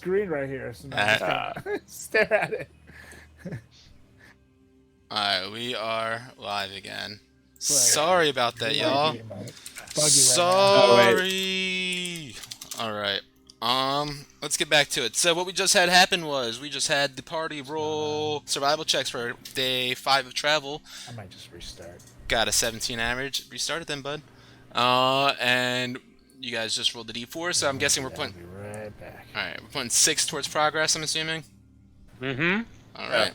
screen right here, so now I'm just gonna stare at it. Alright, we are live again. Right. Sorry about that, Really y'all. buggy, right now. Oh wait. Sorry. Alright. Let's get back to it. So what we just had happen was we just had the party roll survival checks for day 5 of travel. I might just restart. Got a 17 average. Restart it then, bud. And you guys just rolled the D4, so I'm guessing we're I'll putting... be right back. Alright, we're putting 6 towards progress, I'm assuming? Mm-hmm. Alright.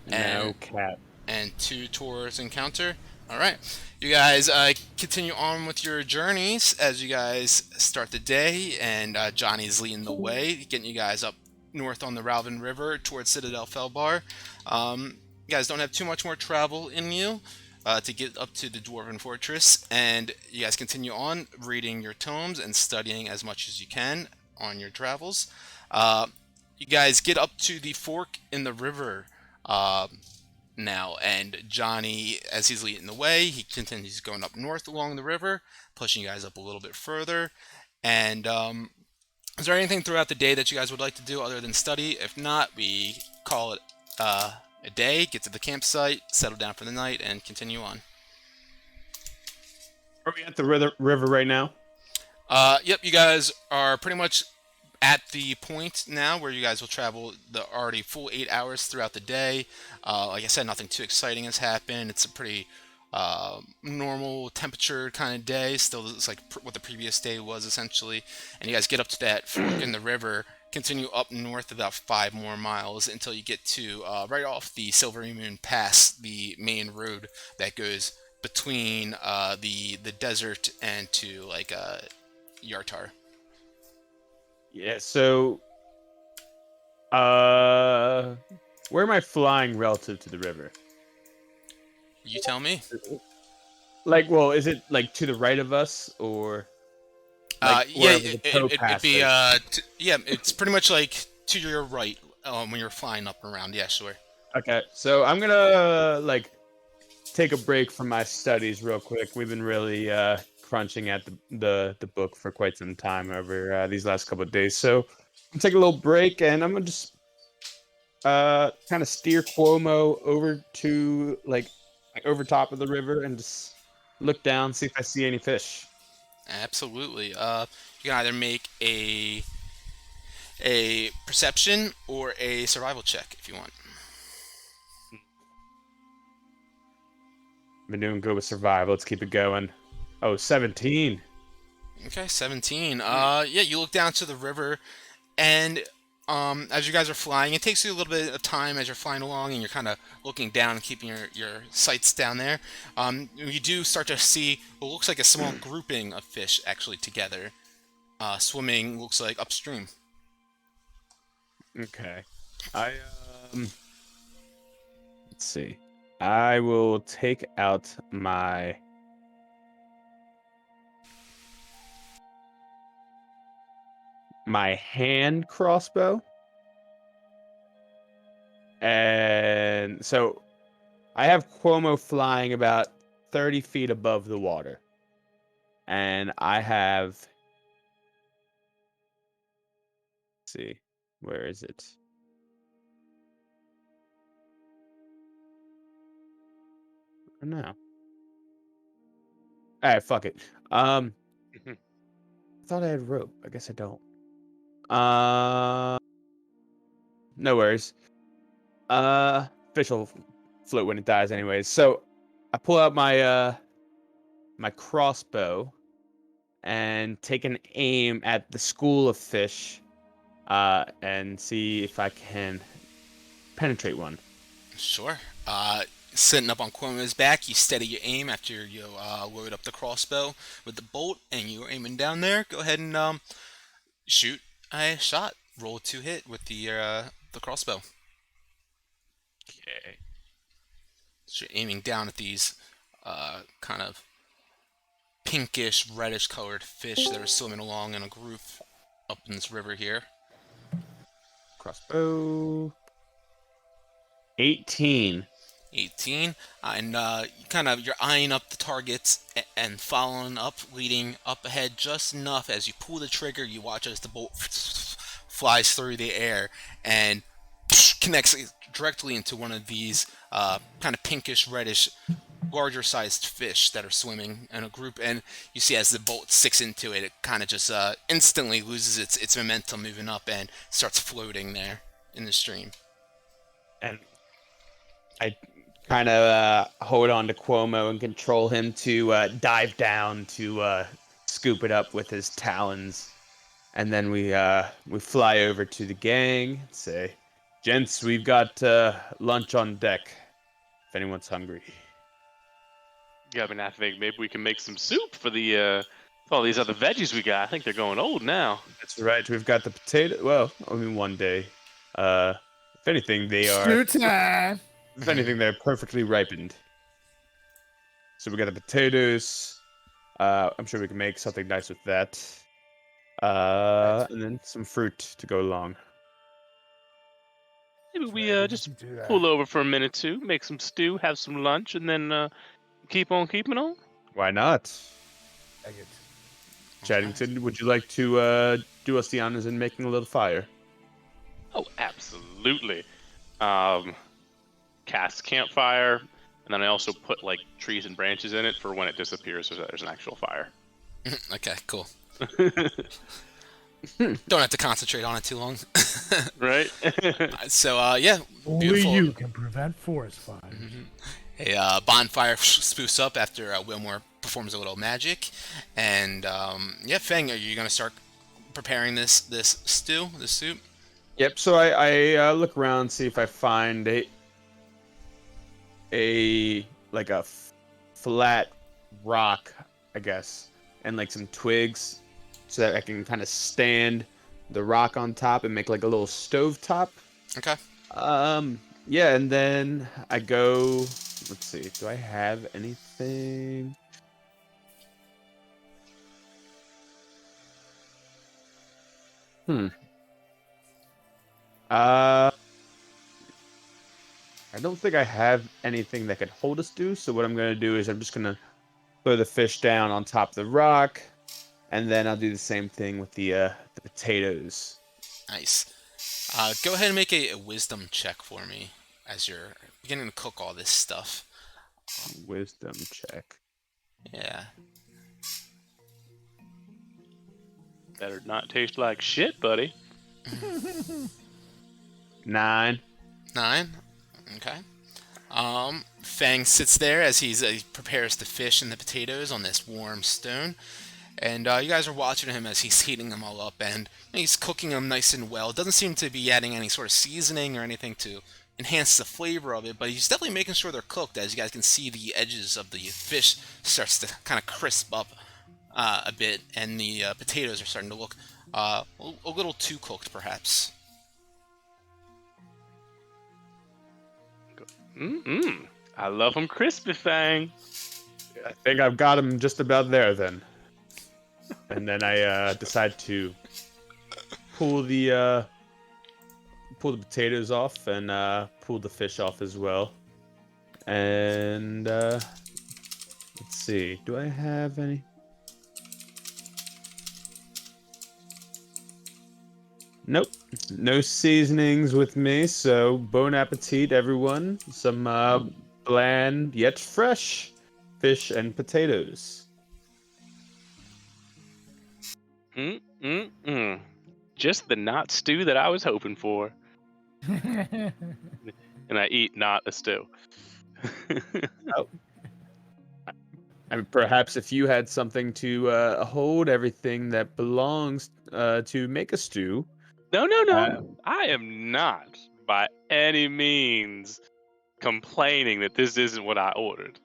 No cap. And 2 towards encounter. Alright. You guys continue on with your journeys as you guys start the day, and Johnny's leading the way, getting you guys up north on the Ralvin River towards Citadel Felbar. You guys don't have too much more travel in you to get up to the Dwarven Fortress, and you guys continue on reading your tomes and studying as much as you can on your travels. You guys get up to the fork in the river now, and Johnny, as he's leading the way, he continues going up north along the river, pushing you guys up a little bit further. And is there anything throughout the day that you guys would like to do other than study? If not, we call it a day, get to the campsite, settle down for the night, and continue on. Are we at the river right now? Yep, you guys are pretty much at the point now where you guys will travel the already full 8 hours throughout the day. Like I said, nothing too exciting has happened. It's a pretty normal temperature kind of day. Still, it's like what the previous day was essentially. And you guys get up to that fork in the river, continue up north about 5 more miles until you get to right off the Silvery Moon Pass, the main road that goes between the desert and to like Yartar. Yeah, so where am I flying relative to the river? You tell me. Like, well, is it like to the right of us or like Yeah, wherever the towpath it'd be is? yeah, it's pretty much like to your right when you're flying up and around. Yeah, sure. Okay, so I'm gonna like take a break from my studies real quick. We've been really crunching at the book for quite some time over these last couple of days. So I'm take a little break, and I'm gonna just kind of steer Cuomo over to like over top of the river and just look down, see if I see any fish. Absolutely. You can either make a perception or a survival check if you want. Been doing good with survival. Let's keep it going. Oh, 17. Okay, 17. Yeah, you look down to the river, and as you guys are flying, it takes you a little bit of time as you're flying along, and you're kind of looking down and keeping your sights down there. You do start to see what looks like a small grouping of fish actually together, swimming. Looks like upstream. Okay. I let's see. I will take out my hand crossbow. And so I have Cuomo flying about 30 feet above the water. And I have, let's see, where is it? Oh, no. All right, fuck it. I thought I had rope. I guess I don't. No worries. Fish will float when it dies anyways. So I pull out my my crossbow and take an aim at the school of fish and see if I can penetrate one. Sure. Sitting up on Cuomo's back, you steady your aim after you load up the crossbow with the bolt, and you're aiming down there. Go ahead and shoot a shot. Roll to hit with the crossbow. Okay. So you're aiming down at these kind of pinkish, reddish colored fish that are swimming along in a group up in this river here. Crossbow. 18. 18, and you're eyeing up the targets and following up, leading up ahead just enough. As you pull the trigger, you watch as the bolt flies through the air and connects directly into one of these kind of pinkish reddish larger sized fish that are swimming in a group, and you see as the bolt sticks into it, it kind of just instantly loses its momentum moving up and starts floating there in the stream. And I kind of hold on to Cuomo and control him to dive down to scoop it up with his talons. And then we fly over to the gang and say, "Gents, we've got lunch on deck if anyone's hungry." Yeah, I mean, I think maybe we can make some soup for all these other veggies we got. I think they're going old now. That's right. We've got the potato. Well, I mean, one day. If anything, they are. Stew time. If anything, they're perfectly ripened. So we got the potatoes. I'm sure we can make something nice with that. And then some fruit to go along. Maybe we just Do that. pull over for a minute or two, make some stew, have some lunch, and then keep on keeping on. Why not? I get Chaddington, would you like to do us the honors in making a little fire? Oh, absolutely. Cast campfire, and then I also put like trees and branches in it for when it disappears. So there's an actual fire. Okay, cool. Don't have to concentrate on it too long. Right? So yeah, Only beautiful. you can prevent forest fires. A bonfire spoofs up after Wilmore performs a little magic, and yeah, Feng, are you gonna start preparing this stew, this soup? Yep. So I look around, see if I find like a flat rock, I guess, and like some twigs, so that I can kind of stand the rock on top and make like a little stove top. Okay. Yeah, and then I go. Let's see. Do I have anything? I don't think I have anything that could hold a stew, so what I'm going to do is I'm just going to throw the fish down on top of the rock, and then I'll do the same thing with the potatoes. Nice. Go ahead and make a wisdom check for me as you're beginning to cook all this stuff. Wisdom check. Yeah. Better not taste like shit, buddy. 9. 9. Okay. Fang sits there as he prepares the fish and the potatoes on this warm stone. And you guys are watching him as he's heating them all up, and he's cooking them nice and well. Doesn't seem to be adding any sort of seasoning or anything to enhance the flavor of it, but he's definitely making sure they're cooked. As you guys can see, the edges of the fish starts to kind of crisp up a bit, and the potatoes are starting to look a little too cooked, perhaps. I love them crispy, Fang. I think I've got him just about there then. And then I decide to pull the potatoes off and pull the fish off as well. And let's see, do I have any? Nope, no seasonings with me. So bon appetit, everyone. Some bland yet fresh fish and potatoes. Just the not stew that I was hoping for. And I eat not a stew. Oh. I mean, perhaps if you had something to hold everything that belongs to make a stew. No. I am not by any means complaining that this isn't what I ordered.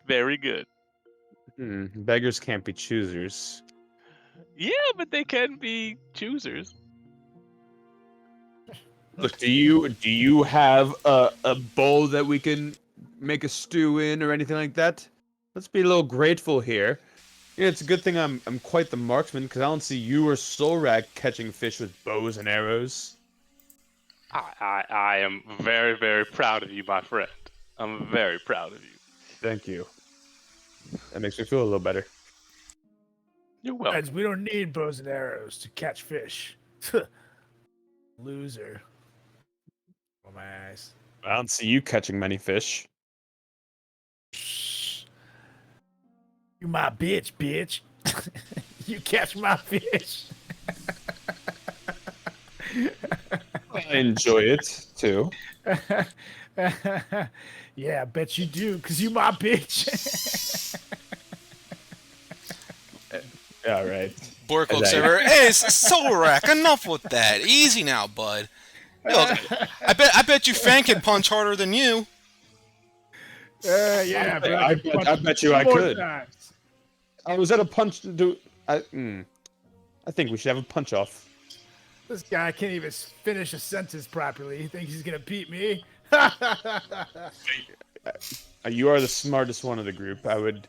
Very good. Beggars can't be choosers. Yeah, but they can be choosers. Look, do you have a bowl that we can make a stew in or anything like that? Let's be a little grateful here. Yeah, it's a good thing I'm quite the marksman, because I don't see you or Solrak catching fish with bows and arrows. I am very, very proud of you, my friend. I'm very proud of you. Thank you. That makes me feel a little better. You're welcome. Guys, we don't need bows and arrows to catch fish. Loser. Oh, my eyes. I don't see you catching many fish. Shh. You my bitch. You catch my fish. I enjoy it too. Yeah, I bet you do, because you my bitch. All right. Bork As looks I- over. Hey, Solrak, enough with that. Easy now, bud. Look, I bet you Fang can punch harder than you. Yeah, but I can punch bet you two I more could. times. I was at a punch to do. I think we should have a punch off. This guy can't even finish a sentence properly. He thinks he's gonna beat me. You are the smartest one of the group. I would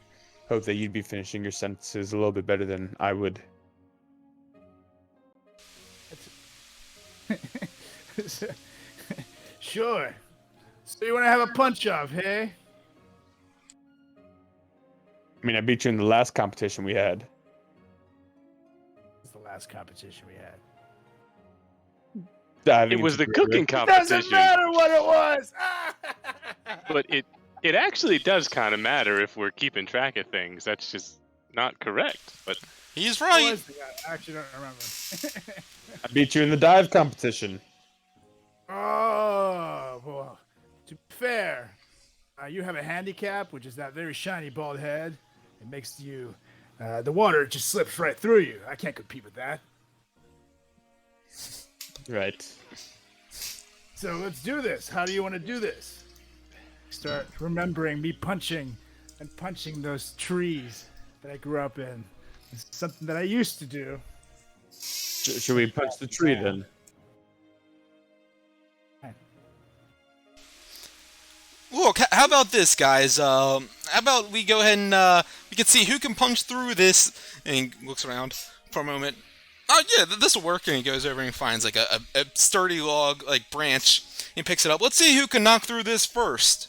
hope that you'd be finishing your sentences a little bit better than I would. Sure. So you want to have a punch off, hey? I mean, I beat you in the last competition we had. It's the last competition we had. Diving It was into the the river. cooking competition. Doesn't matter what it was. But it actually does kind of matter if we're keeping track of things. That's just not correct. But He's What right. was the guy? I actually don't remember. I beat you in the dive competition. Oh, well, to be fair, you have a handicap, which is that very shiny bald head. It makes you, the water just slips right through you. I can't compete with that. Right. So let's do this. How do you want to do this? Start remembering me punching those trees that I grew up in. It's something that I used to do. Should we punch the tree then? Look, how about this, guys? How about we go ahead and we can see who can punch through this. And he looks around for a moment. Oh yeah, this will work. And he goes over and finds like a sturdy log, like branch. He picks it up. Let's see who can knock through this first.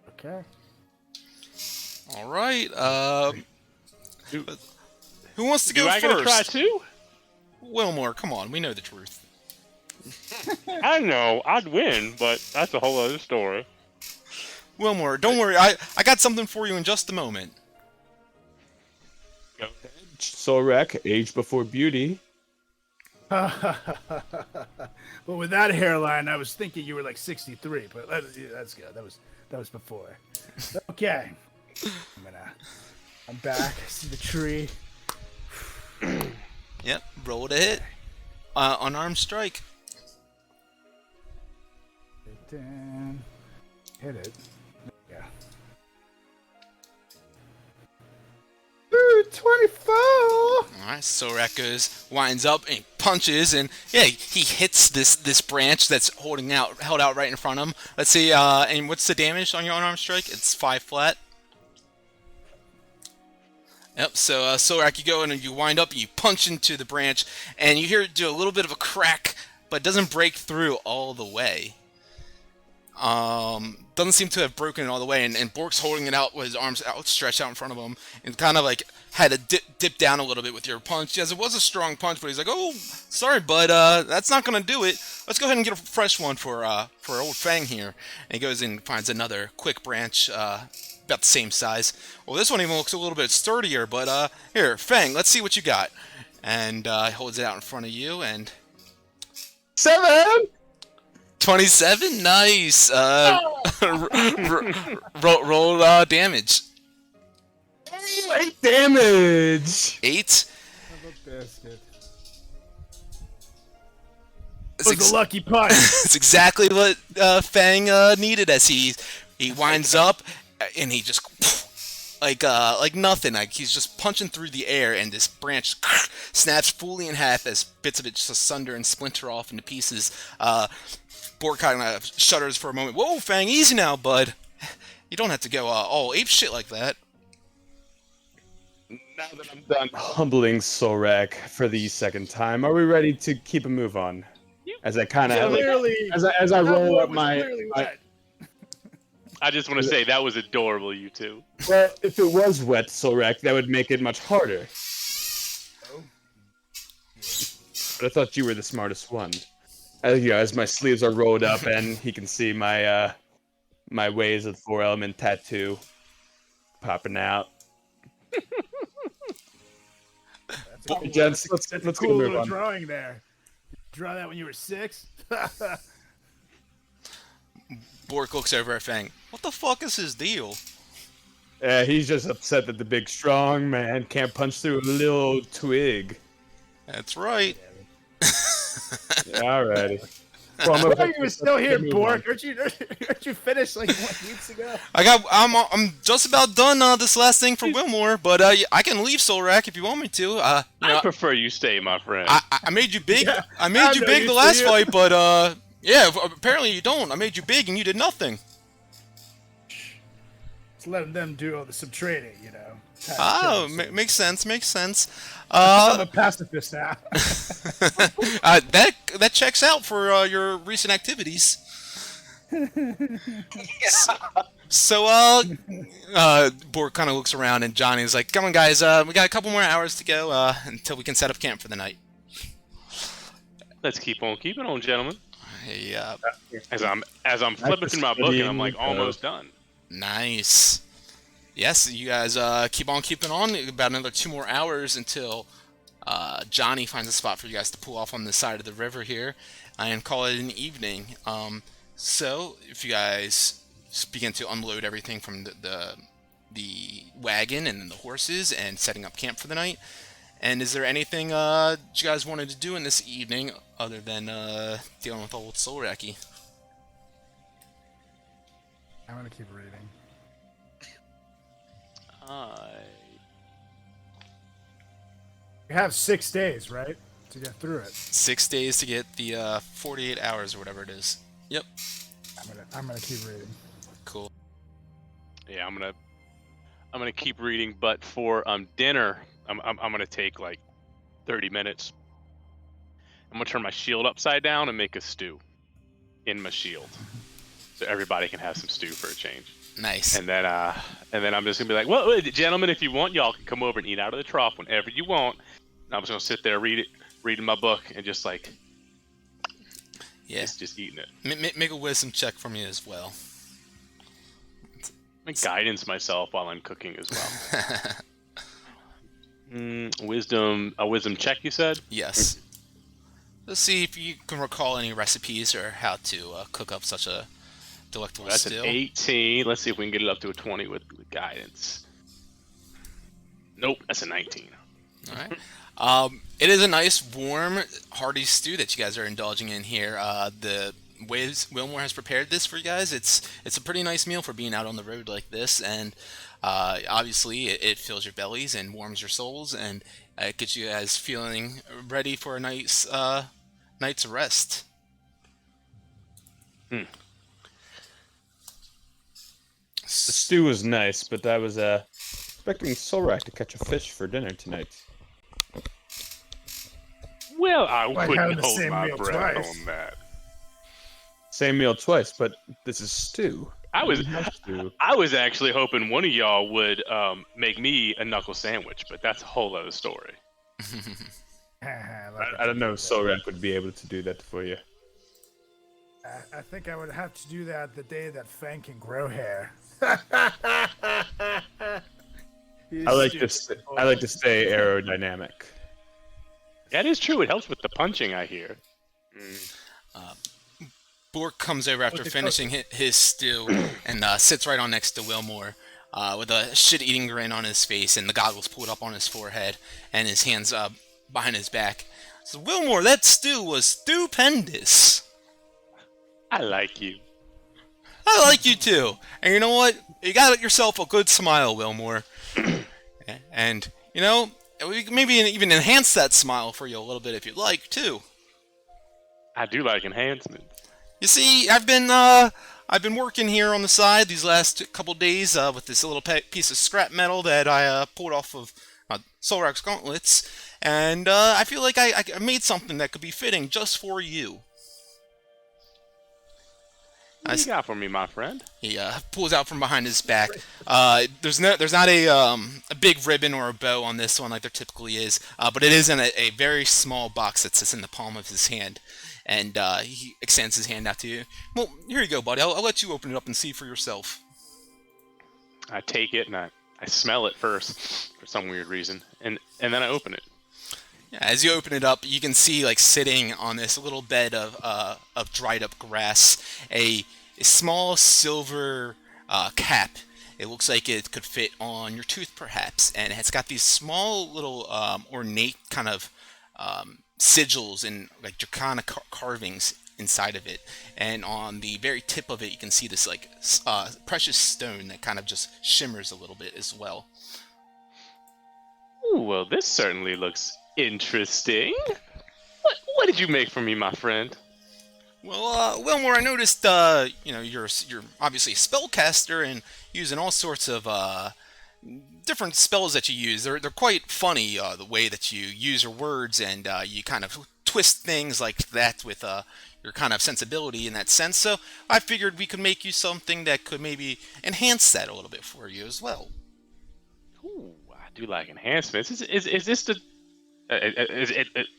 Okay. All right. Who wants to go do I first? gotta try too? Wilmore, come on. We know the truth. I know I'd win, but that's a whole other story. Wilmore, don't worry. I got something for you in just a moment. Go ahead. Sorek, age before beauty. Well, with that hairline, I was thinking you were like 63, but that's good. That was before. Okay. I'm back. I see the tree. Yep. Roll to hit. Unarmed strike. Then hit it. Yeah. Ooh, 24. All right. Sorak goes, winds up and punches, and yeah, he hits this branch that's held out right in front of him. Let's see. And what's the damage on your unarmed strike? It's 5 flat. Yep, so Sorak, you go in and you wind up and you punch into the branch, and you hear it do a little bit of a crack, but doesn't break through all the way. Doesn't seem to have broken it all the way, and Bork's holding it out with his arms outstretched out in front of him, and kind of like had to dip down a little bit with your punch. Yes, it was a strong punch, but he's like, "Oh, sorry, bud, that's not gonna do it. Let's go ahead and get a fresh one for old Fang here." And he goes and finds another quick branch, about the same size. Well, this one even looks a little bit sturdier, but here, Fang, let's see what you got. And he holds it out in front of you, and 7. 27, nice. Roll damage. 8 damage. 8. Biscuit. It's, It was a lucky punch. it's exactly what Fang needed as he winds up and he just like nothing. Like he's just punching through the air, and this branch snaps fully in half as bits of it just asunder and splinter off into pieces. Bork kind of shudders for a moment. Whoa, Fang, easy now, bud. You don't have to go all ape shit like that. Now that I'm done humbling Sorek for the second time, are we ready to keep a move on? As I kind of Clearly, as I that roll wood up was my clearly wet. I just want to say that was adorable, you two. well, if it was wet, Sorek, that would make it much harder. but I thought you were the smartest one. As my sleeves are rolled up and he can see my my ways of 4-element tattoo popping out. That's Gents, let's a get a cool move little on. drawing there. Draw that when you were 6? Bork looks over at Fang. What the fuck is his deal? He's just upset that the big strong man can't punch through a little twig. That's right. Alrighty. I thought you were still here, Bork. Aren't you finished like weeks ago? I'm just about done this last thing for Wilmore, but I can leave Solrak if you want me to. I prefer you stay, my friend. I made you big. Yeah, I made you I'm big no the use to last you. fight, but yeah, apparently you don't. I made you big and you did nothing. Just letting them do some training, you know. Oh, makes sense. Makes sense. I'm a pacifist now. That checks out for your recent activities. So, Bork kind of looks around, and Johnny's like, "Come on, guys. We got a couple more hours to go until we can set up camp for the night." Let's keep on keeping on, gentlemen. Hey, As I'm flipping through my book and I'm like almost done. nice. Yes, you guys keep on keeping on. About another 2 more hours until Johnny finds a spot for you guys to pull off on the side of the river here and call it an evening. So if you guys begin to unload everything from the wagon and then the horses and setting up camp for the night, and is there anything you guys wanted to do in this evening other than dealing with old Solraki? I'm gonna keep reading. You have 6 days, right, to get through it. 6 days to get the 48 hours or whatever it is. Yep. I'm gonna keep reading. Cool. Yeah, I'm gonna keep reading, but for dinner, I'm gonna take like 30 minutes. I'm gonna turn my shield upside down and make a stew in my shield, so everybody can have some stew for a change. Nice. And then I'm just gonna be like, well, gentlemen, if you want, y'all can come over and eat out of the trough whenever you want. And I'm just gonna sit there reading my book and just like, Yeah. just eating it. Make a wisdom check for me as well. I guidance myself while I'm cooking as well. A wisdom check, you said? Yes. Let's see if you can recall any recipes or how to cook up such a delectable That's stew. an 18. Let's see if we can get it up to a 20 with guidance. Nope, that's a 19. All right. It is a nice, warm, hearty stew that you guys are indulging in here. The ways Wilmore has prepared this for you guys, it's a pretty nice meal for being out on the road like this, and obviously it fills your bellies and warms your souls, and it gets you guys feeling ready for a nice night's rest. The stew was nice, but I was expecting Solrak to catch a fish for dinner tonight. Well, I Like wouldn't having the hold same my meal breath twice. on that. Same meal twice, but this is stew. I Stew. was actually hoping one of y'all would make me a knuckle sandwich, but that's a whole other story. I don't know if Solrak would be able to do that for you. I think I would have to do that the day that Fang can grow hair. I like to stay aerodynamic. That is true. It helps with the punching, I hear. Bork comes over after finishing his stew and sits right on next to Wilmore with a shit-eating grin on his face and the goggles pulled up on his forehead and his hands behind his back. So, Wilmore, that stew was stupendous. I like you. I like you too. And you know what? You got yourself a good smile, Wilmore. And, you know, we can maybe even enhance that smile for you a little bit if you'd like, too. I do like enhancements. You see, I've been working here on the side these last couple days with this little piece of scrap metal that I pulled off of Solrak's gauntlets, and I feel like I made something that could be fitting just for you. What do you got for me, my friend? He pulls out from behind his back. There's not a big ribbon or a bow on this one like there typically is, but it is in a very small box that sits in the palm of his hand, and he extends his hand out to you. Well, here you go, buddy. I'll let you open it up and see for yourself. I take it and I smell it first for some weird reason, and then I open it. Yeah, as you open it up, you can see like sitting on this little bed of dried up grass, a small silver cap. It looks like it could fit on your tooth, perhaps, and it's got these small little ornate kind of sigils and like draconic carvings inside of it. And on the very tip of it, you can see this like precious stone that kind of just shimmers a little bit as well. Ooh, well, this certainly looks interesting. What did you make for me, my friend? Well, Wilmore, I noticed, you're obviously a spellcaster and using all sorts of different spells that you use. They're quite funny, the way that you use your words, and you kind of twist things like that with your kind of sensibility in that sense. So I figured we could make you something that could maybe enhance that a little bit for you as well. Ooh, I do like enhancements. Is this the...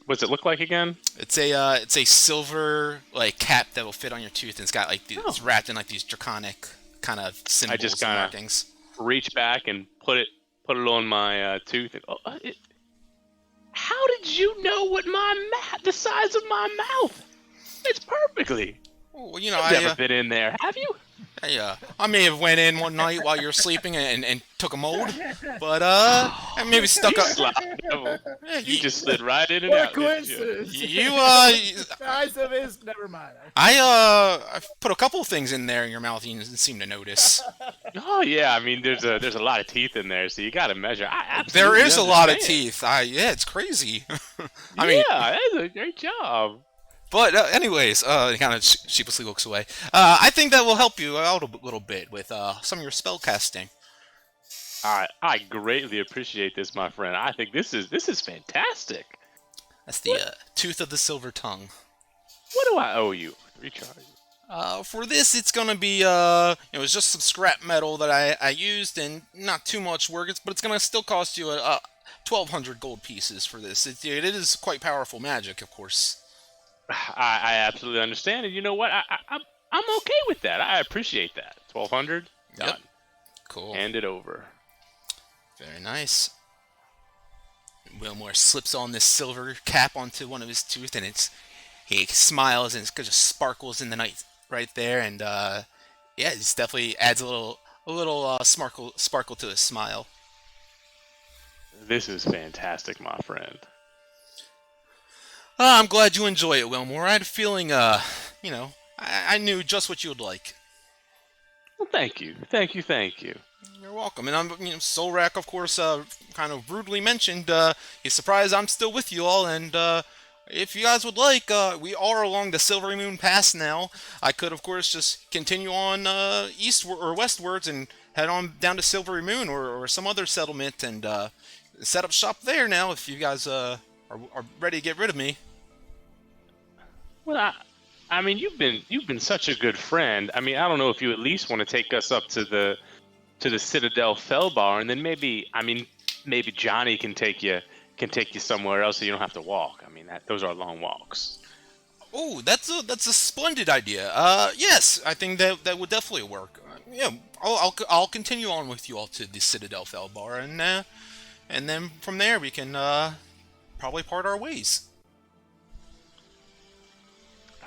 what's it look like again? It's a silver like cap that will fit on your tooth, and it's got like it's wrapped in like these draconic kind of symbols. I just and kind markings. of reach back and put it on my tooth. And, how did you know what the size of my mouth? It's perfectly. Well, You've never been in there, have you? I may have went in one night while you were sleeping and took a mold, but I maybe stuck up. Yeah, you just slid right in and What out. a coincidence! The Size of his. Never mind. I put a couple things in there in your mouth. You didn't seem to notice. Oh yeah, I mean there's a lot of teeth in there, so you got to measure. There is a lot of teeth. Yeah, it's crazy. I mean, yeah, that's a great job. But anyways, he kind of sheepishly looks away. I think that will help you out a little bit with some of your spell casting. I greatly appreciate this, my friend. I think this is fantastic. That's the tooth of the silver tongue. What do I owe you? Recharge. For this, it's gonna be it was just some scrap metal that I used, and not too much work. But it's gonna still cost you 1,200 gold pieces for this. It is quite powerful magic, of course. I absolutely understand, and you know what? I'm okay with that. I appreciate that. 1,200. Done. Yep. Cool. Hand it over. Very nice. Wilmore slips on this silver cap onto one of his teeth, and he smiles, and it just sparkles in the night right there, and yeah, it definitely adds a little sparkle to his smile. This is fantastic, my friend. I'm glad you enjoy it, Wilmore. I had a feeling, I knew just what you would like. Well, thank you. You're welcome. And Solrak, of course, kind of rudely mentioned, he's surprised I'm still with you all, and if you guys would like, we are along the Silvery Moon Pass now. I could, of course, just continue on eastward or westwards and head on down to Silvery Moon or some other settlement and set up shop there now if you guys are ready to get rid of me. Well, I mean, you've been such a good friend. I mean, I don't know if you at least want to take us up to the Citadel Fellbar, and then maybe Johnny can take you somewhere else so you don't have to walk. I mean, those are long walks. Oh, that's a splendid idea. Yes, I think that would definitely work. Yeah, I'll continue on with you all to the Citadel Fellbar, and then from there we can probably part our ways.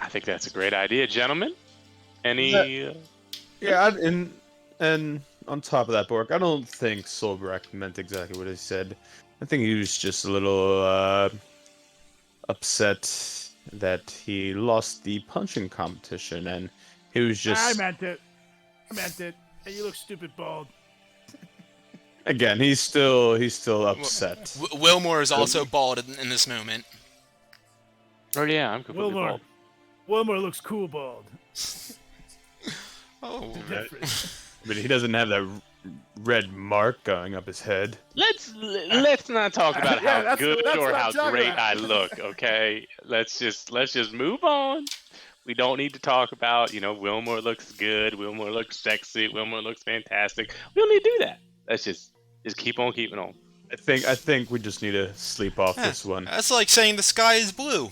I think that's a great idea, gentlemen. Any? Yeah, and on top of that, Bork, I don't think Solbrak meant exactly what he said. I think he was just a little upset that he lost the punching competition, and he was just. I meant it. Hey, you look stupid bald. Again, he's still upset. Wilmore is also bald in this moment. Oh yeah, I'm completely bald. Wilmore looks cool bald. Oh, but he doesn't have that red mark going up his head. Let's not talk about how good that's or what how I'm talking great about. I look, okay? Let's just move on. We don't need to talk about, Wilmore looks good, Wilmore looks sexy, Wilmore looks fantastic. We don't need to do that. Let's just keep on keeping on. I think we just need to sleep off Yeah, this one. that's like saying the sky is blue.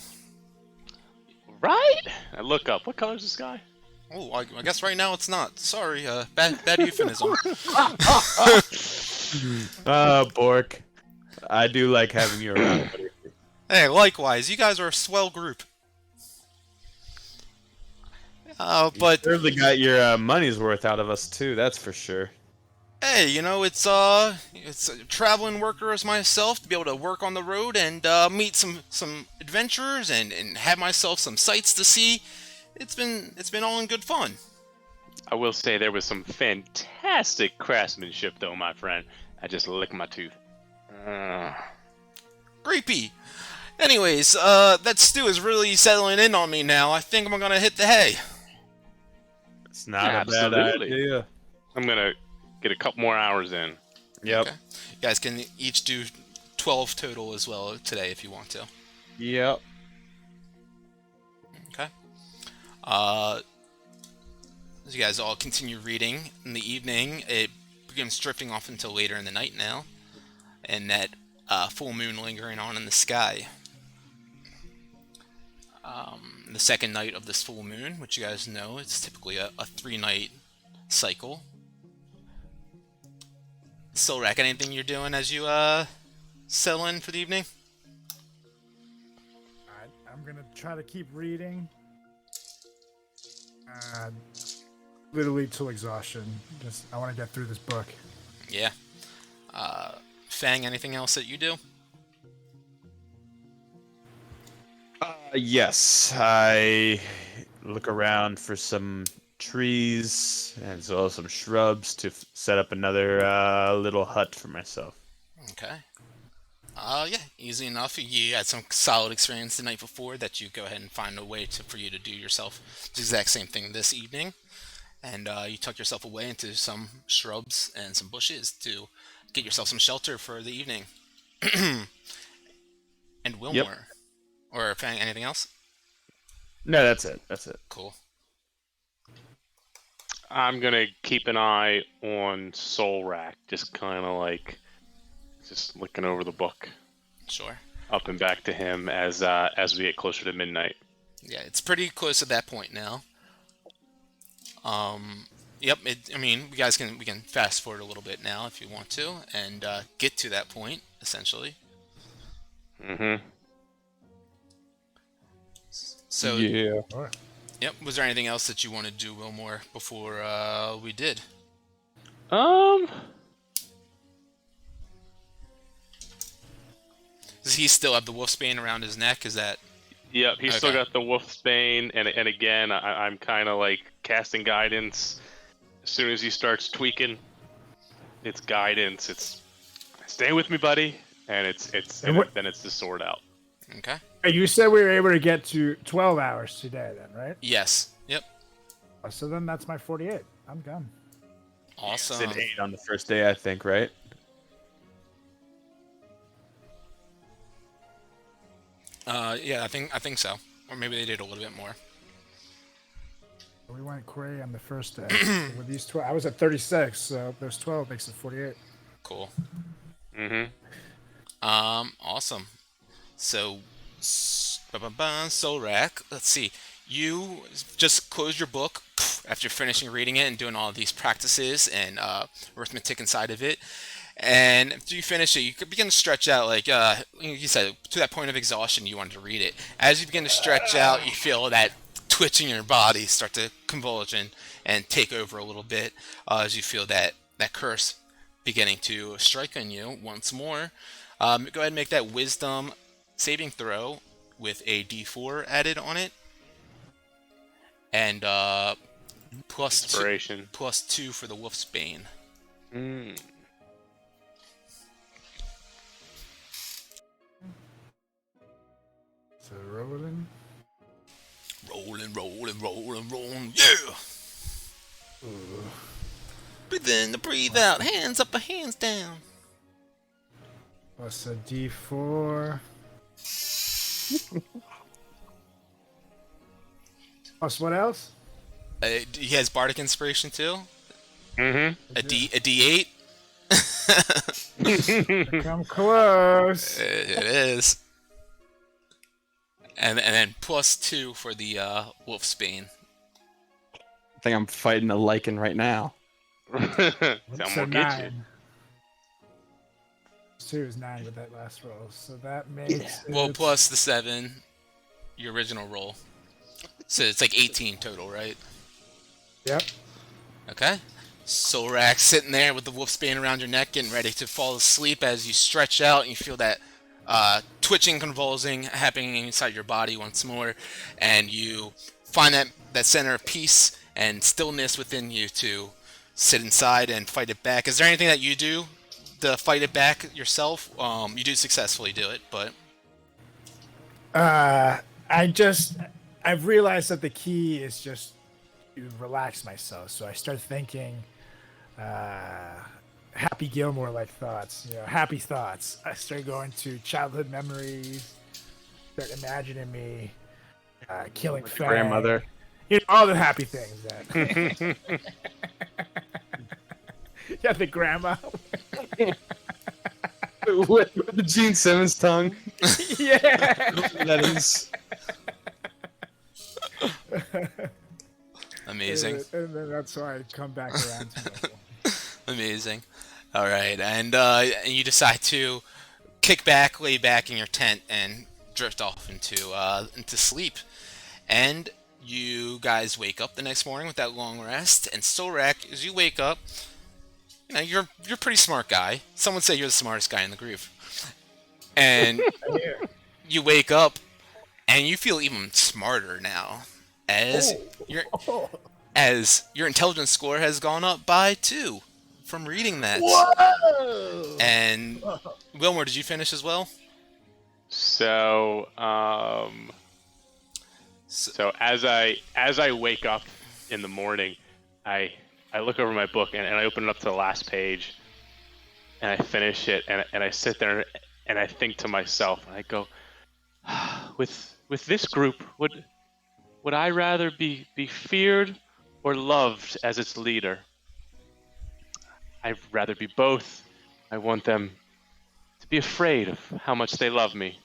Right? I look up. What color's the sky? Oh, I guess right now it's not. Sorry, bad euphemism. Bork. I do like having you around. buddy. Hey, likewise, you guys are a swell group. But Certainly got your money's worth out of us too. That's for sure. hey, it's a traveling worker as myself to be able to work on the road and meet some adventurers and have myself some sights to see. It's been all in good fun. I will say there was some fantastic craftsmanship, though, my friend. I just licked my tooth. Creepy. Anyways, that stew is really settling in on me now. I think I'm gonna hit the hay. It's not a bad Absolutely. idea. I'm gonna get a couple more hours in. Yep. Okay. You guys can each do 12 total as well today if you want to. Yep. Okay. As you guys all continue reading in the evening, it begins drifting off until later in the night now, and that full moon lingering on in the sky. The second night of this full moon, which you guys know, it's typically a 3-night cycle. Silrak, anything you're doing as you settle in for the evening? I'm gonna try to keep reading. Literally till exhaustion. I want to get through this book. Yeah. Fang, anything else that you do? Yes, I look around for some trees and as well as some shrubs to set up another little hut for myself. Okay. Yeah, easy enough. You had some solid experience the night before that you go ahead and find a way for you to do yourself the exact same thing this evening. And you tuck yourself away into some shrubs and some bushes to get yourself some shelter for the evening. And Wilmore. Yep. Or Fang, anything else? No, that's it. That's it. Cool. I'm gonna keep an eye on Soul Rack, just kind of like, just looking over the book, Sure. up and back to him as we get closer to midnight. Yeah, it's pretty close at that point now. Yep. We can fast forward a little bit now if you want to, and get to that point essentially. Mm-hmm. So Yeah. Yep. Was there anything else that you want to do, Wilmore, before we did? Does he still have the wolfsbane around his neck? Is that? Yep, he's still Okay. got the Wolfsbane, and again, I'm kind of like casting guidance. As soon as he starts tweaking, it's guidance. It's stay with me, buddy, and then it's the sword out. Okay. Hey, you said we were able to get to 12 hours today, then, right? Yes. Yep. So then that's my 48. I'm done. Awesome. It's an 8 on the first day, I think, right? Yeah, I think so. Or maybe they did a little bit more. We went cray on the first day. With these 12, I was at 36, so those 12 makes it 48. Cool. Mm-hmm. Awesome. So, Solrak, let's see. You just close your book after finishing reading it and doing all these practices and arithmetic inside of it. And after you finish it, you could begin to stretch out, like you said, to that point of exhaustion you wanted to read it. As you begin to stretch out, you feel that twitch in your body start to convulge and take over a little bit as you feel that curse beginning to strike on you once more. Go ahead and make that wisdom saving throw with a d4 added on it. And Inspiration. plus 2 for the wolf's bane. Mm. So rolling. Rolling, yeah! Breathe in, breathe out, hands up, hands down. Plus a D4. Plus, what else? He has bardic inspiration too. Mm-hmm. A D8. Come close. It is. And then +2 for the Wolfsbane. I think I'm fighting a lichen right now. That So will get you. 9. 2 is 9 with that last roll. So that makes Well, it... plus the 7, your original roll. So it's like 18 total, right? Yep. Okay. Solrak sitting there with the Wolfsbane around your neck, getting ready to fall asleep as you stretch out and you feel that twitching, convulsing happening inside your body once more, and you find that center of peace and stillness within you to sit inside and fight it back. Is there anything that you do to fight it back yourself? You do successfully do it, but I've realized that the key is just to relax myself. So I start thinking Happy Gilmore like thoughts, happy thoughts. I start going to childhood memories, start imagining me killing Fang. Grandmother. All the happy things that. Yeah, the grandma. with the Gene Simmons tongue. Yeah. That is. amazing. And then that's why I come back around to it. Amazing. All right, and you decide to kick back, lay back in your tent, and drift off into sleep. And you guys wake up the next morning with that long rest. And Solrak, as you wake up, you're a pretty smart guy. Some would say you're the smartest guy in the group. And you wake up, and you feel even smarter now, as your intelligence score has gone up by 2. From reading that. Whoa! And Wilmore, did you finish as well? So as I wake up in the morning, I look over my book and I open it up to the last page, and I finish it and I sit there and I think to myself and I go, with this group, would I rather be feared or loved as its leader? I'd rather be both. I want them to be afraid of how much they love me.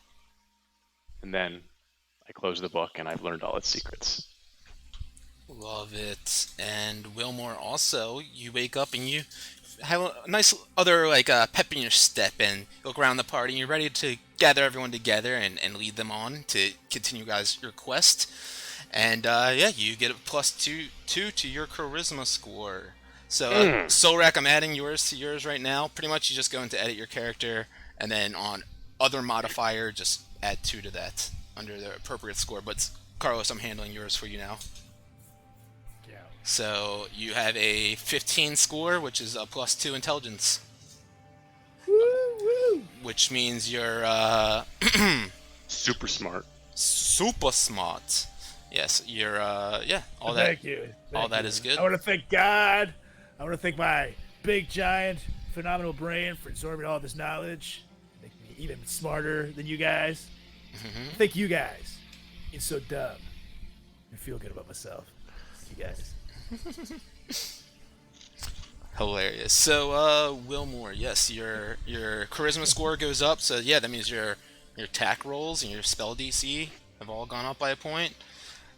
And then I close the book and I've learned all its secrets. Love it. And Wilmore, also, you wake up and you have a nice other pep in your step, and you look around the party and you're ready to gather everyone together and lead them on to continue your quest. And you get a +2 to your charisma score. So, Solrak, I'm adding yours to yours right now. Pretty much you just go into edit your character, and then on other modifier, just add 2 to that under the appropriate score. But Carlos, I'm handling yours for you now. Yeah. So you have a 15 score, which is a +2 intelligence. Woo! Which means you're Super smart. super smart. Yes, you're all that. Thank you. All that is good. I want to thank God. I want to thank my big, giant, phenomenal brain for absorbing all this knowledge, making me even smarter than you guys. Mm-hmm. Thank you guys. Being so dumb. I feel good about myself. Thank you guys. Hilarious. So, Wilmore, yes, your charisma score goes up. So yeah, that means your attack rolls and your spell DC have all gone up by a point.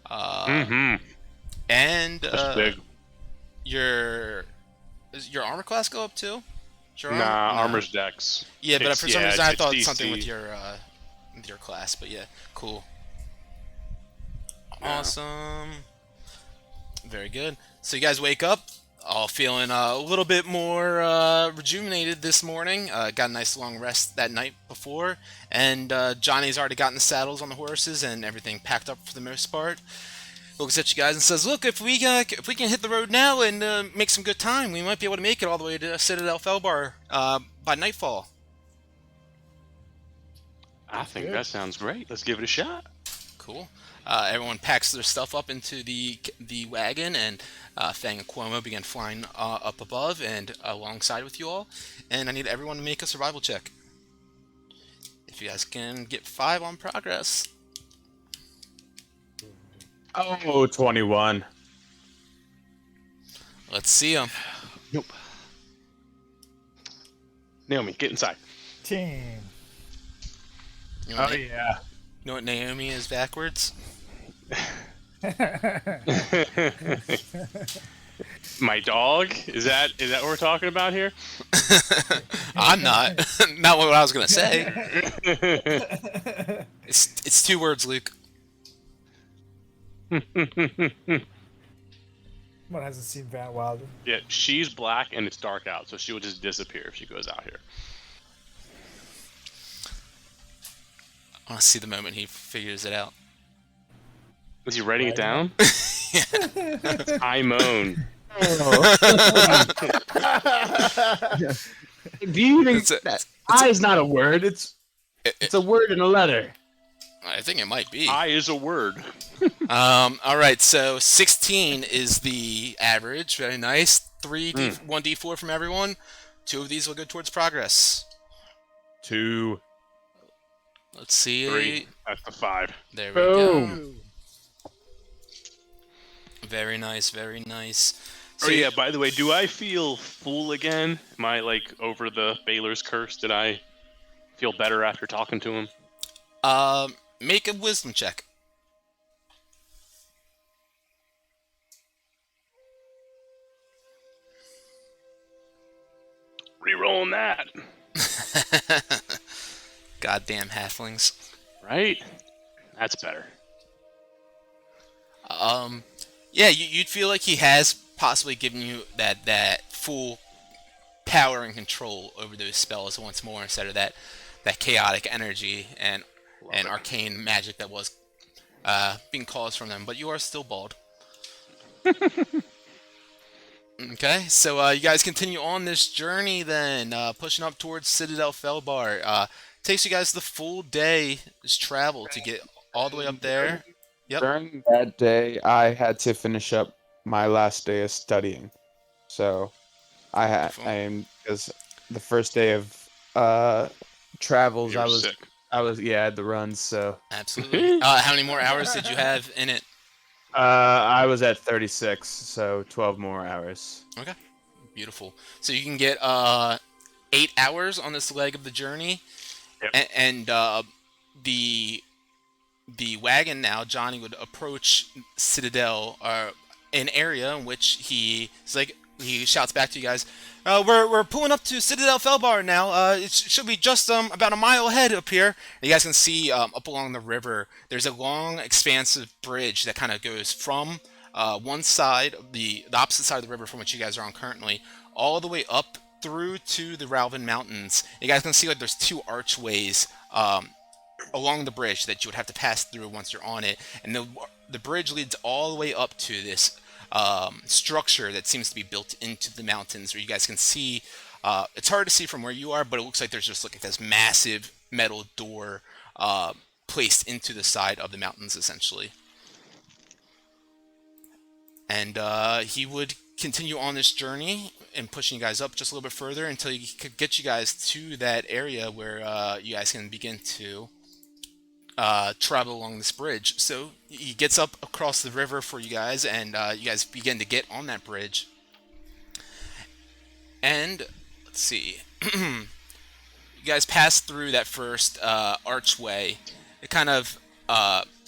And That's big. Does your armor class go up too? Armor's dex. Yeah, but for some reason I thought DC. something with your class. But yeah, cool. Yeah. Awesome. Very good. So you guys wake up, all feeling a little bit more rejuvenated this morning. Got a nice long rest that night before, and Johnny's already gotten the saddles on the horses and everything packed up for the most part. Looks at you guys and says, "Look, if we can hit the road now and make some good time, we might be able to make it all the way to Citadel Felbar by nightfall." I think that sounds great. Let's give it a shot. Cool. Everyone packs their stuff up into the wagon, and Fang and Cuomo begin flying up above and alongside with you all. And I need everyone to make a survival check. If you guys can get 5 on progress. Oh, 21. Let's see him. Nope. Naomi, get inside. Team. You know, Oh, yeah. you know what Naomi is backwards? My dog? Is that what we're talking about here? I'm not. Not what I was gonna say. It's 2 words, Luke. One hasn't seen Van Wilder. Yeah, she's black and it's dark out, so she will just disappear if she goes out here. I want to see the moment he figures it out. Is he writing it down? Yeah. I moan. Do you even... It's I is not a word. It's a word and a letter. I think it might be. I is a word. All right, so 16 is the average. Very nice. 1d4 from everyone. 2 of these will go towards progress. 2. Let's see. 3. That's the 5. There we Boom. go. Very nice, very nice. Oh yeah, by the way, do I feel full again? Am I like over the Baylor's curse? Did I feel better after talking to him? Make a wisdom check. Rerolling that. Goddamn halflings. Right? That's better. Yeah, you'd feel like he has possibly given you that full power and control over those spells once more, instead of that chaotic energy and arcane magic that was being caused from them. But you are still bald. Okay, so you guys continue on this journey then, pushing up towards Citadel Felbar. Takes you guys the full day's travel to get all the way up there. Yep. During that day, I had to finish up my last day of studying. So because the first day of travels, You were sick. I had the runs, so Absolutely. How many more hours did you have in it? I was at 36, so 12 more hours. Okay, beautiful. So you can get 8 hours on this leg of the journey, Yep. and the wagon now. Johnny would approach Citadel, an area in which he shouts back to you guys. We're pulling up to Citadel Felbar now. It should be just about a mile ahead up here. And you guys can see up along the river, there's a long, expansive bridge that kind of goes from one side, the opposite side of the river from which you guys are on currently, all the way up through to the Ralvin Mountains. You guys can see like there's 2 archways along the bridge that you would have to pass through once you're on it, and the bridge leads all the way up to this structure that seems to be built into the mountains, where you guys can see. It's hard to see from where you are, but it looks like there's just like this massive metal door placed into the side of the mountains, essentially. And he would continue on this journey and pushing you guys up just a little bit further until he could get you guys to that area where you guys can begin to travel along this bridge. So he gets up across the river for you guys, and you guys begin to get on that bridge. And let's see, you guys pass through that first archway. It kind of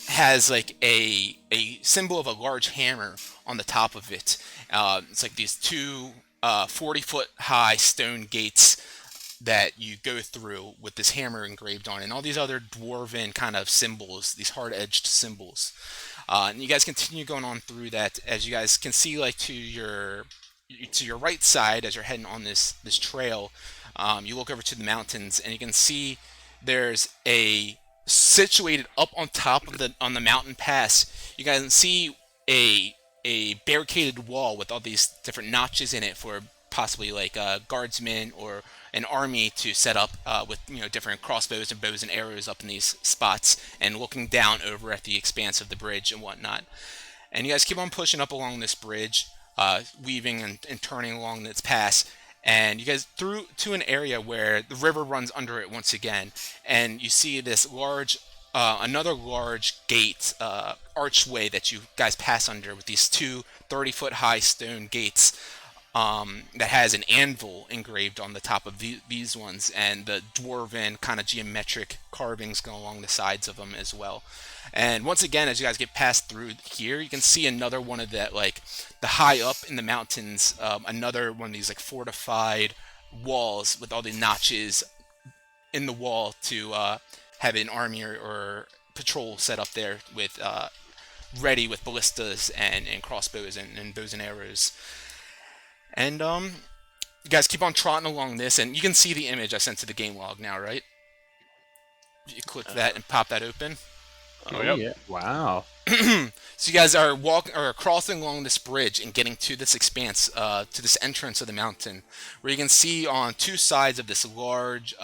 has like a symbol of a large hammer on the top of it. It's like these 2 40-foot high stone gates that you go through with this hammer engraved on it, and all these other dwarven kind of symbols, these hard-edged symbols. And you guys continue going on through that, as you guys can see, like to your right side as you're heading on this trail. You look over to the mountains, and you can see there's a situated up on top of the mountain pass. You guys can see a barricaded wall with all these different notches in it for possibly like guardsmen or an army to set up with different crossbows and bows and arrows up in these spots, and looking down over at the expanse of the bridge and whatnot. And you guys keep on pushing up along this bridge, weaving and turning along its pass, and you guys through to an area where the river runs under it once again, and you see this large another large gate, archway that you guys pass under with these two 30-foot high stone gates that has an anvil engraved on the top of these ones, and the dwarven kind of geometric carvings go along the sides of them as well. And once again, as you guys get past through here, you can see another one of that, like the high up in the mountains, another one of these like fortified walls with all the notches in the wall to have an army or patrol set up there with ready with ballistas and crossbows and bows and arrows. And you guys keep on trotting along this, and you can see the image I sent to the game log now, right? You click that and pop that open. Oh, yep. yeah. Wow. So you guys are crossing along this bridge and getting to this expanse, to this entrance of the mountain, where you can see on two sides of this large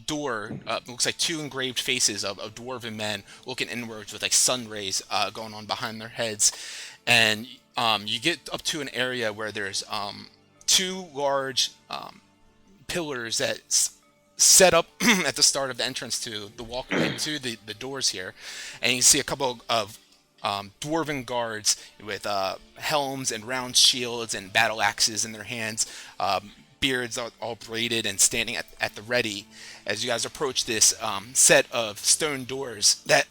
door, looks like two engraved faces of dwarven men looking inwards with like sun rays going on behind their heads. And you get up to an area where there's two large pillars that set up at the start of the entrance to the walkway to the doors here, and you see a couple of dwarven guards with helms and round shields and battle axes in their hands, beards all braided and standing at the ready as you guys approach this set of stone doors that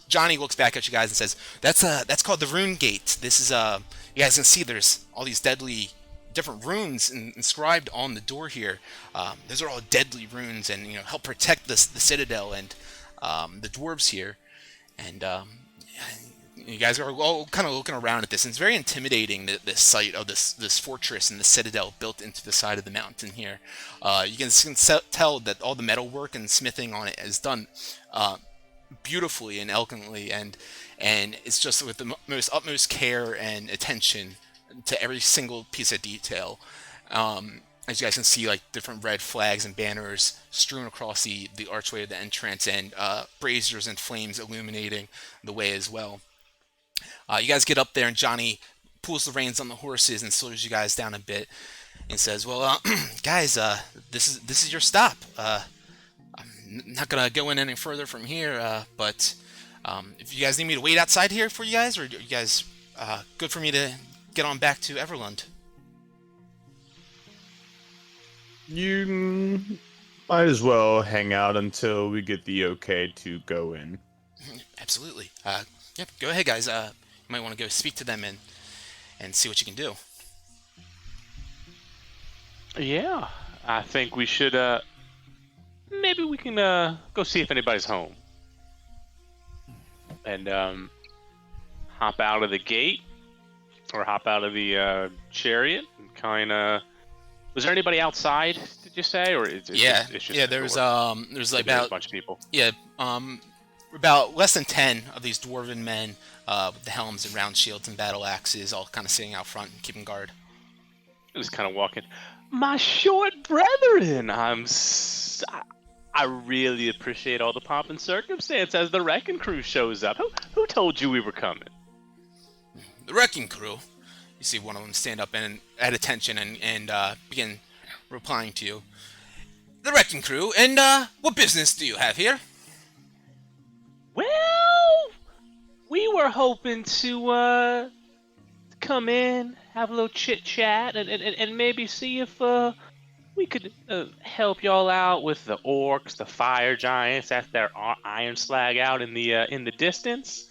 Johnny looks back at you guys and says, that's called the Rune Gate. This is you guys can see there's all these deadly different runes inscribed on the door here. Those are all deadly runes, and help protect the citadel and the dwarves here. And you guys are all kind of looking around at this, and it's very intimidating, this site of this fortress and the citadel built into the side of the mountain here. You can tell that all the metalwork and smithing on it is done beautifully and elegantly, and it's just with the most utmost care and attention to every single piece of detail. As you guys can see, like different red flags and banners strewn across the archway of the entrance, and braziers and flames illuminating the way as well. You guys get up there, and Johnny pulls the reins on the horses and slows you guys down a bit and says, well, guys, this is your stop. I'm not gonna go in any further from here, but if you guys need me to wait outside here for you guys, or are you guys good for me to get on back to Everlund? You might as well hang out until we get the okay to go in. Absolutely. Yep. Go ahead, guys. You might want to go speak to them and see what you can do. Yeah, I think we should. Maybe we can go see if anybody's home, and hop out of the gate or hop out of the chariot and kind of. Was there anybody outside? Did you say, or it's Yeah, just yeah. There's like a about bunch of people. yeah, about less than 10 of these dwarven men with the helms and round shields and battle axes, all kind of sitting out front and keeping guard. Just kind of walking. My short brethren, I really appreciate all the pomp and circumstance as the wrecking crew shows up. Who told you we were coming? The wrecking crew. You see one of them stand up and at attention and begin replying to you. The wrecking crew, and what business do you have here? Well, we were hoping to come in, have a little chit chat, and maybe see if we could help y'all out with the orcs, the fire giants. That's their iron slag out in the distance.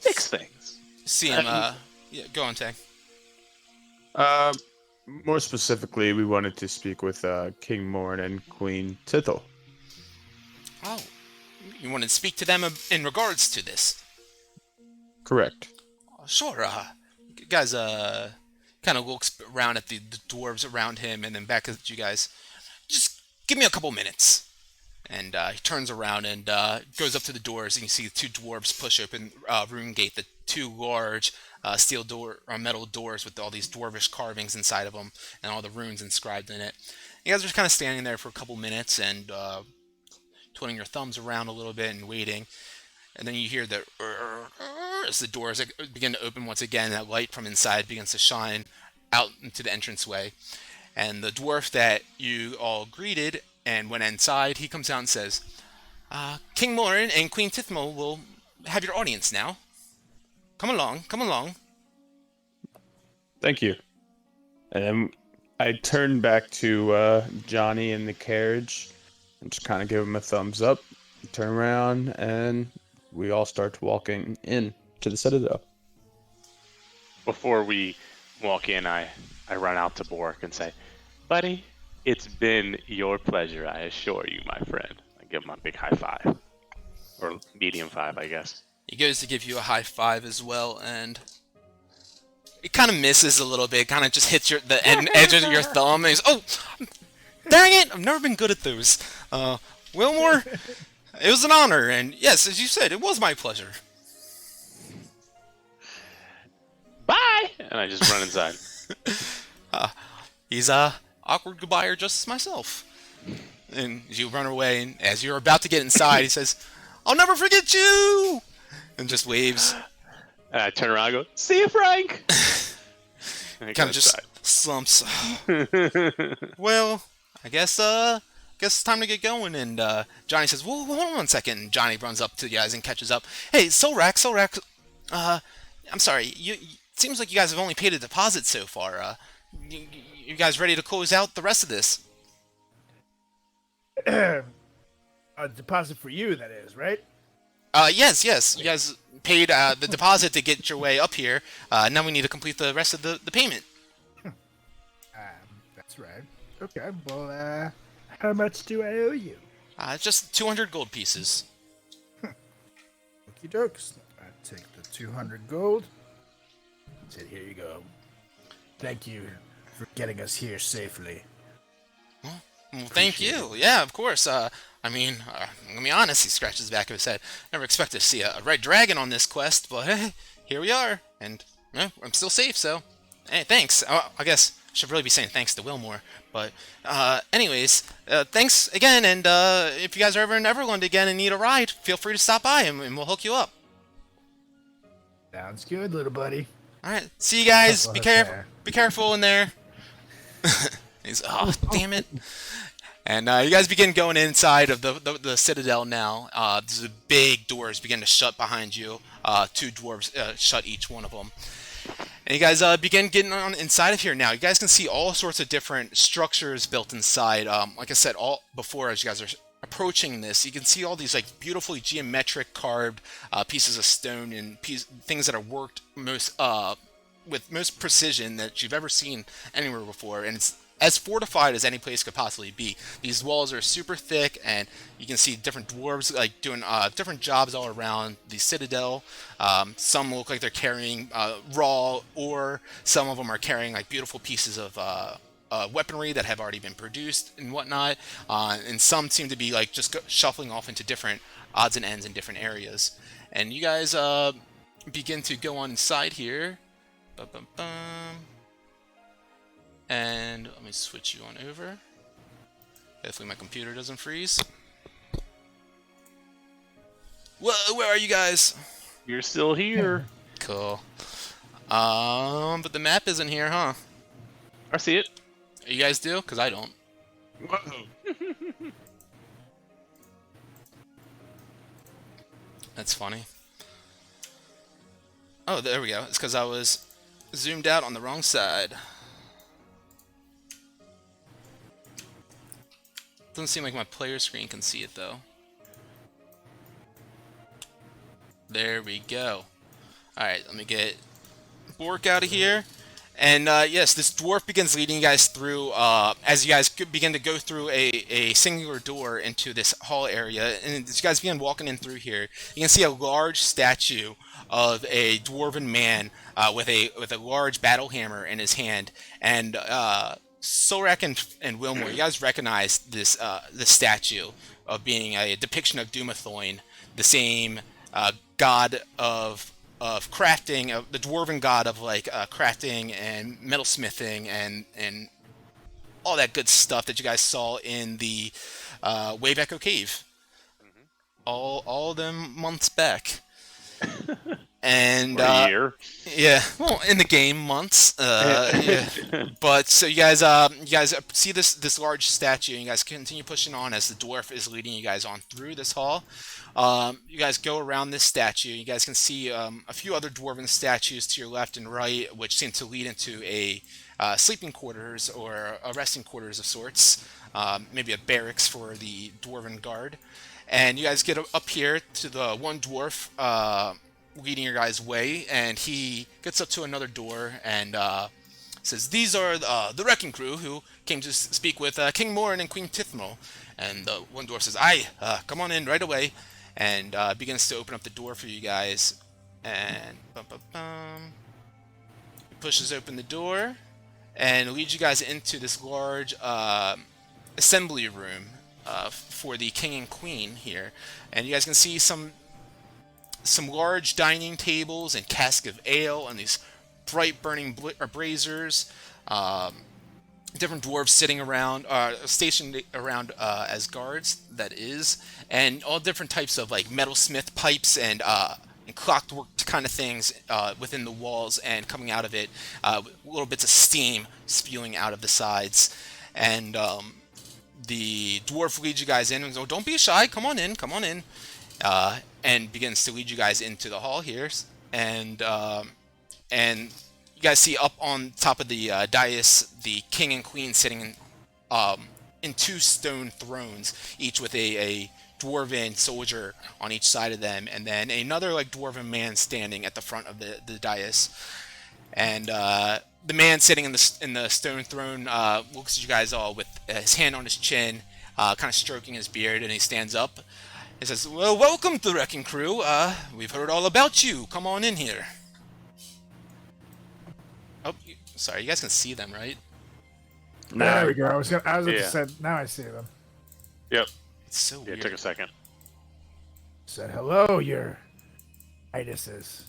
Fix things. See him. Yeah, go on, Tag. More specifically, we wanted to speak with King Morn and Queen Tithel. Oh, you want to speak to them in regards to this? Correct. Sure. Guys, kind of looks around at the dwarves around him and then back at you guys. Just give me a couple minutes. And he turns around and goes up to the doors, and you see the two dwarves push open Rune Gate, the two large steel door or metal doors with all these dwarvish carvings inside of them and all the runes inscribed in it. You guys are just kind of standing there for a couple minutes and twiddling your thumbs around a little bit and waiting. And then you hear as the doors begin to open once again, that light from inside begins to shine out into the entranceway. And the dwarf that you all greeted and went inside, he comes out and says, King Morin and Queen Tithmo will have your audience now. Come along, come along. Thank you. And then I turn back to Johnny in the carriage and just kind of give him a thumbs up, turn around, and we all start walking in to the Citadel. Before we walk in, I run out to Bork and say, "Buddy, it's been your pleasure, I assure you, my friend." I give him a big high five. Or medium five, I guess. He goes to give you a high five as well, and it kind of misses a little bit. Kind of just hits the edge of your thumb, and he's, "Oh, dang it! I've never been good at those." Wilmore, it was an honor, and yes, as you said, it was my pleasure. Bye! And I just run inside. He's awkward goodbye just as myself. And you run away, and as you're about to get inside, he says, "I'll never forget you!" And just waves. And I turn around and go, "See you, Frank!" And Kind of just slumps. Well, I guess it's time to get going. And Johnny says, "Well, hold on one second." And Johnny runs up to you guys and catches up. "Hey, Solrak, I'm sorry. It seems like you guys have only paid a deposit so far. You guys ready to close out the rest of this?" A deposit for you, that is, right? Yes. You guys paid the deposit to get your way up here. Now we need to complete the rest of the payment. That's right. Okay, well, how much do I owe you? Just 200 gold pieces. Okie dokes. I take the 200 gold. Said, here you go. Thank you for getting us here safely. Well, thank you. Yeah, of course. I'm gonna be honest. He scratches the back of his head. Never expected to see a red dragon on this quest, but hey, here we are, and I'm still safe. So, hey, thanks. I guess I should really be saying thanks to Wilmore. But, anyways, thanks again. And if you guys are ever in Everland again and need a ride, feel free to stop by, and we'll hook you up. Sounds good, little buddy. All right. See you guys. Be careful. Be careful in there. He's, oh, damn it. And you guys begin going inside of the Citadel now. These big doors begin to shut behind you. Two dwarves shut each one of them. And you guys begin getting on inside of here now. You guys can see all sorts of different structures built inside. Like I said, all before as you guys are approaching this, you can see all these like beautifully geometric carved pieces of stone and things that are worked with most precision that you've ever seen anywhere before. And it's as fortified as any place could possibly be. These walls are super thick, and you can see different dwarves like doing different jobs all around the citadel. Some look like they're carrying raw ore. Some of them are carrying like beautiful pieces of weaponry that have already been produced and whatnot. And some seem to be like just shuffling off into different odds and ends in different areas. And you guys begin to go on inside here. And let me switch you on over. Hopefully my computer doesn't freeze. Whoa, where are you guys? You're still here. Cool. But the map isn't here, huh? I see it. You guys do? Because I don't. Whoa. That's funny. Oh, there we go. It's because I was zoomed out on the wrong side. Doesn't seem like my player screen can see it, though. There we go. Alright, let me get Bork out of here. And yes, this dwarf begins leading you guys through, as you guys begin to go through a singular door into this hall area. And as you guys begin walking in through here, you can see a large statue of a dwarven man with a large battle hammer in his hand. And Solrak and Wilmore, you guys recognize this statue of being a depiction of Dumathoin, the same god of crafting, the dwarven god of like crafting and metalsmithing and all that good stuff that you guys saw in the Wave Echo Cave. All them months back. And For a year. yeah, well, in the game, months. Yeah. But so you guys see this large statue, and you guys continue pushing on as the dwarf is leading you guys on through this hall. You guys go around this statue. You guys can see a few other dwarven statues to your left and right, which seem to lead into a sleeping quarters or a resting quarters of sorts. Maybe a barracks for the dwarven guard. And you guys get up here to the one dwarf leading your guys' way, and he gets up to another door and says, "These are the wrecking crew who came to speak with King Morin and Queen Tithmal." And the one dwarf says, "Aye, come on in right away," and begins to open up the door for you guys. And he pushes open the door and leads you guys into this large assembly room for the king and queen here. And you guys can see some large dining tables and cask of ale and these bright burning braziers. Different dwarves sitting around, stationed around as guards, that is, and all different types of like metalsmith pipes and clockwork kind of things within the walls, and coming out of it, little bits of steam spewing out of the sides. And the dwarf leads you guys in and goes, "Don't be shy, come on in, come on in," and begins to lead you guys into the hall here. And you guys see up on top of the dais the king and queen sitting in two stone thrones, each with a dwarven soldier on each side of them, and then another like dwarven man standing at the front of the dais. And the man sitting in the stone throne looks at you guys all with his hand on his chin, kind of stroking his beard, and he stands up. He says, "Well, welcome to the wrecking crew. We've heard all about you. Come on in here." Oh, sorry, you guys can see them, right? There we go. I was about to Yeah. say, now I see them. Yep. It's so Yeah, weird. it took a second. Said, "Hello, your highnesses.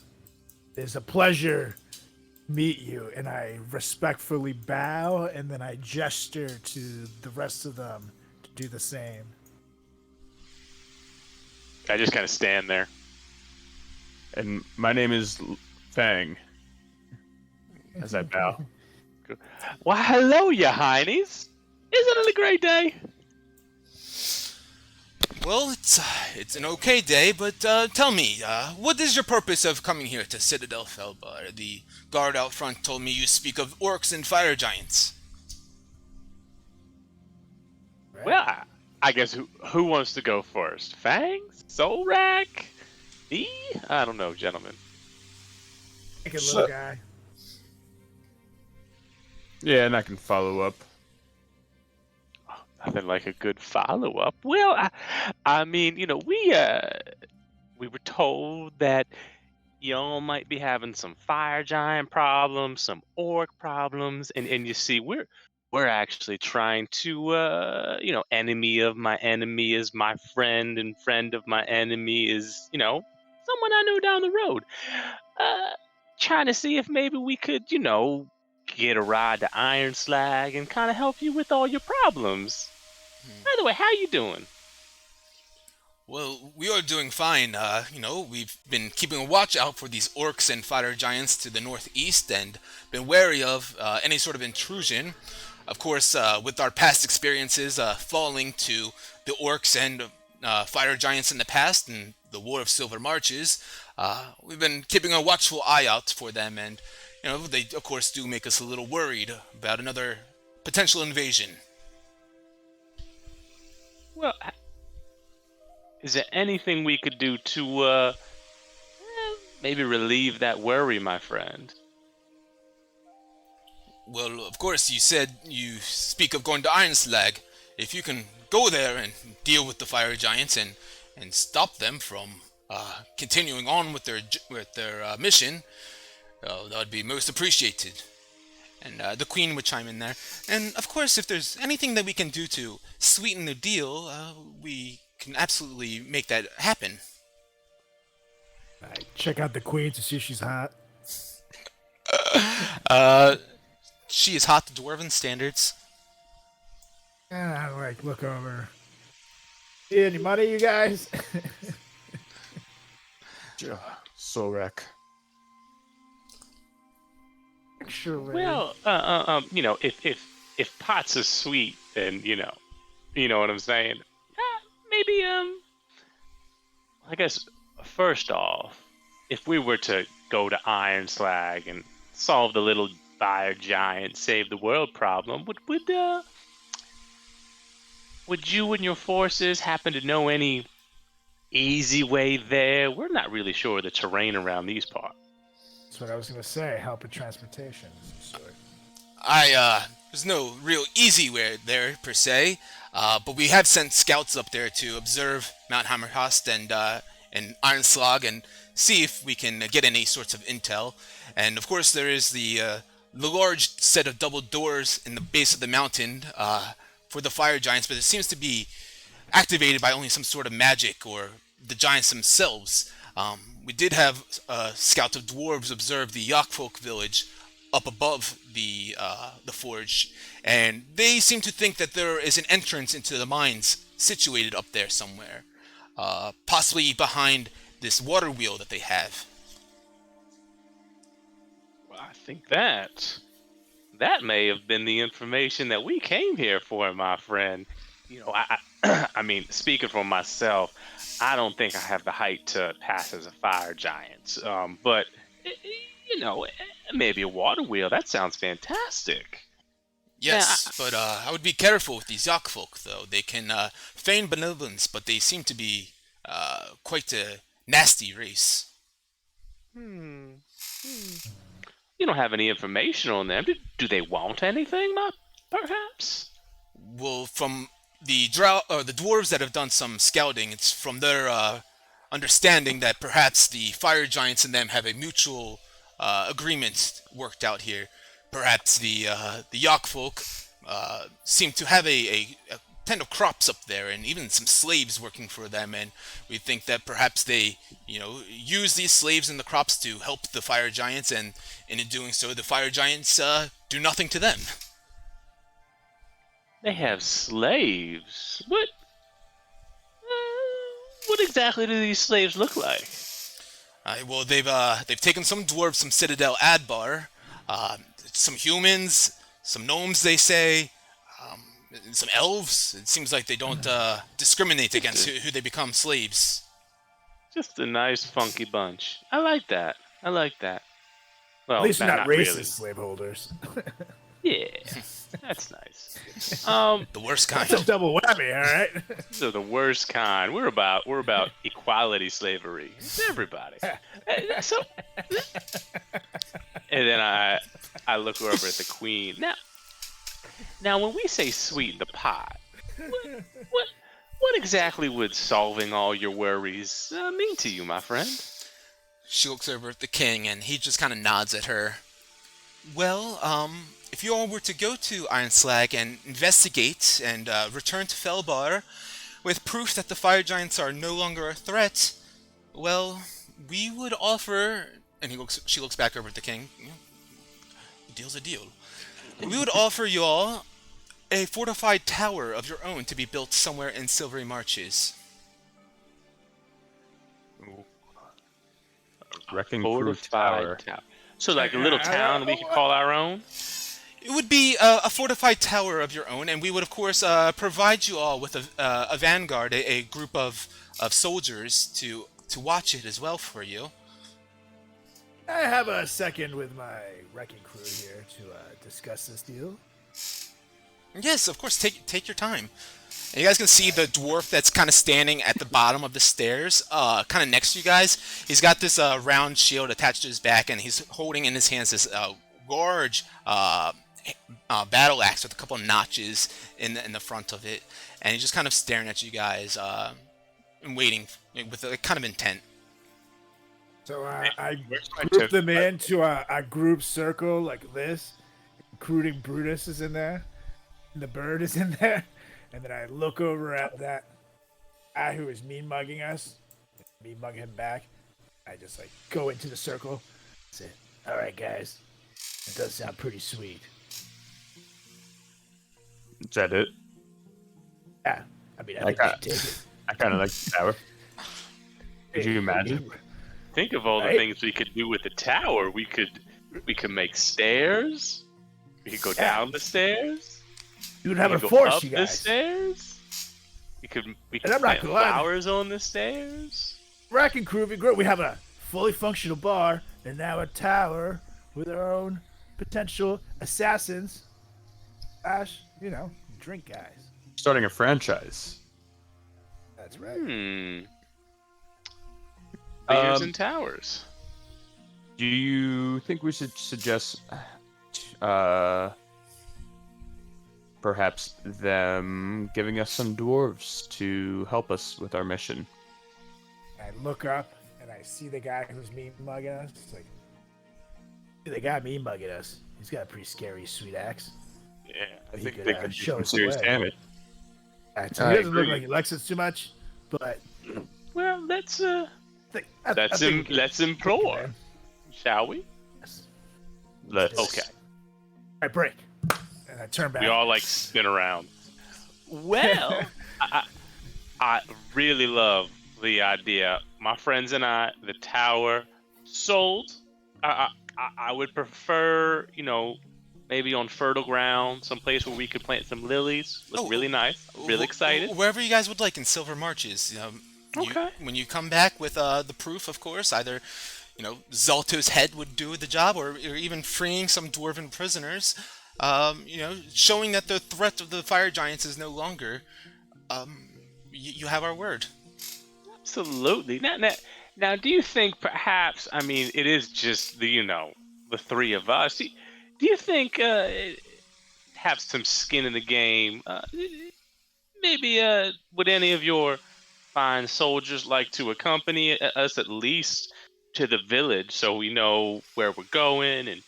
It is a pleasure to meet you." And I respectfully bow, and then I gesture to the rest of them to do the same. I just kind of stand there. And my name is Fang. As I bow. Well, hello, your heinies. Isn't it a great day? Well, it's an okay day, but tell me, what is your purpose of coming here to Citadel Felbar? The guard out front told me you speak of orcs and fire giants. Right? Well, I guess who wants to go first? Fangs? Solrak? Me? I don't know, gentlemen. Take a little guy. Yeah, and I can follow up. Nothing like a good follow-up. Well, I mean, we were told that y'all might be having some fire giant problems, some orc problems, and you see, we're actually trying to, enemy of my enemy is my friend, and friend of my enemy is, someone I know down the road. Trying to see if maybe we could, get a ride to Iron Slag and kind of help you with all your problems. By the way, how you doing? Well, we are doing fine. We've been keeping a watch out for these orcs and fire giants to the northeast, and been wary of any sort of intrusion. Of course, with our past experiences falling to the orcs and fire giants in the past, and the War of Silver Marches, we've been keeping a watchful eye out for them, and they of course do make us a little worried about another potential invasion. Well, is there anything we could do to maybe relieve that worry, my friend? Well, of course, you said you speak of going to Iron Slag. If you can go there and deal with the fire giants and stop them from continuing on with their mission, that would be most appreciated. And the queen would chime in there. And of course, if there's anything that we can do to sweeten the deal, we can absolutely make that happen. I check out the queen to see if she's hot. She is hot to dwarven standards. And I look over. See any money, you guys? Solrak. Actually, Well, if pots are sweet, then you know what I'm saying. Maybe I guess first off, if we were to go to Iron Slag and solve the little fire giant save the world problem, would you and your forces happen to know any easy way there? We're not really sure of the terrain around these parts. that's what I was gonna say. Help with transportation of some sort. There's no real easy way there per se, but we have sent scouts up there to observe Mount Hammerhast and Ironslag and see if we can get any sorts of intel. And of course, there is the large set of double doors in the base of the mountain for the fire giants, but it seems to be activated by only some sort of magic or the giants themselves. We did have scouts of dwarves observe the Yakfolk village up above the forge, and they seem to think that there is an entrance into the mines situated up there somewhere, possibly behind this water wheel that they have. Well, I think that may have been the information that we came here for, my friend. I mean, speaking for myself, I don't think I have the height to pass as a fire giant. But maybe a water wheel. That sounds fantastic. Yes, but I would be careful with these Yakfolk, though. They can feign benevolence, but they seem to be quite a nasty race. You don't have any information on them. Do they want anything, perhaps? Well, from the dwarves that have done some scouting, it's from their understanding that perhaps the fire giants and them have a mutual agreement worked out here. Perhaps the Yakfolk seem to have a ton of crops up there, and even some slaves working for them. And we think that perhaps they, use these slaves and the crops to help the fire giants, and in doing so, the fire giants do nothing to them. They have slaves. What exactly do these slaves look like? Well, they've taken some dwarves, some Citadel Adbar, some humans, some gnomes, they say, some elves. It seems like they don't discriminate against who they become slaves. Just a nice, funky bunch. I like that. Well, At least we're not racist really. slaveholders. Yeah, that's nice. The worst kind. That's a double whammy, all right? So the worst kind. We're about equality slavery. It's everybody. And then I look over at the queen. Now when we say sweeten the pot, what exactly would solving all your worries mean to you, my friend? She looks over at the king, and he just kind of nods at her. Well, if you all were to go to Ironslag and investigate and return to Felbar with proof that the fire giants are no longer a threat, well, we would offer... And she looks back over at the king. The deal's a deal. We would offer you all a fortified tower of your own to be built somewhere in Silvery Marches. Wrecking Crew Tower. So like a little town we could call our own? It would be a fortified tower of your own, and we would, of course, provide you all with a vanguard, a group of soldiers to watch it as well for you. I have a second with my wrecking crew here to discuss this deal. Yes, of course, take your time. And you guys can see the dwarf that's kind of standing at the bottom of the stairs, kind of next to you guys. He's got this round shield attached to his back, and he's holding in his hands this large battle axe with a couple of notches in the front of it. And he's just kind of staring at you guys and waiting with a kind of intent. So I group them into a group circle like this, including Brutus is in there, and the bird is in there, and then I look over at that guy who is mean mugging us, mean mug him back. I just go into the circle, say, "All right, guys, it does sound pretty sweet." Is that it? Yeah, I mean, I think we should take it. I kind of like the tower. Could you imagine? Think of all the things we could do with the tower. We could We could make stairs. We could go down the stairs. You would have We a could go force, up you the guys. stairs. We could And I'm not plant gonna lie to you. flowers on the stairs. Rack and crew would be great. We have a fully functional bar and now a tower with our own potential assassins. Drink guys. Starting a franchise. That's right. Beers and towers. Do you think we should suggest perhaps them giving us some dwarves to help us with our mission? I look up and I see the guy who's mean mugging us. It's like, the guy mean mugging us. He's got a pretty scary, sweet axe. Yeah, I He think could, they could do show some us serious the way. damage. So I he doesn't look agree. like he likes us too much, but Well, let's I think let's implore, man. shall we? Let's. Okay. I break, and I turn back. We all like spin around. Well, I really love the idea. My friends and I, the tower, sold. I would prefer, maybe on fertile ground, someplace where we could plant some lilies. Look really nice. Really excited. Wherever you guys would like in Silver Marches. Okay. When you come back with the proof, of course, either Zalto's head would do the job, or even freeing some dwarven prisoners. Showing that the threat of the fire giants is no longer. You have our word. Absolutely. Now, do you think perhaps? I mean, it is just the three of us. Do you think have some skin in the game? Maybe would any of your fine soldiers like to accompany us at least to the village so we know where we're going and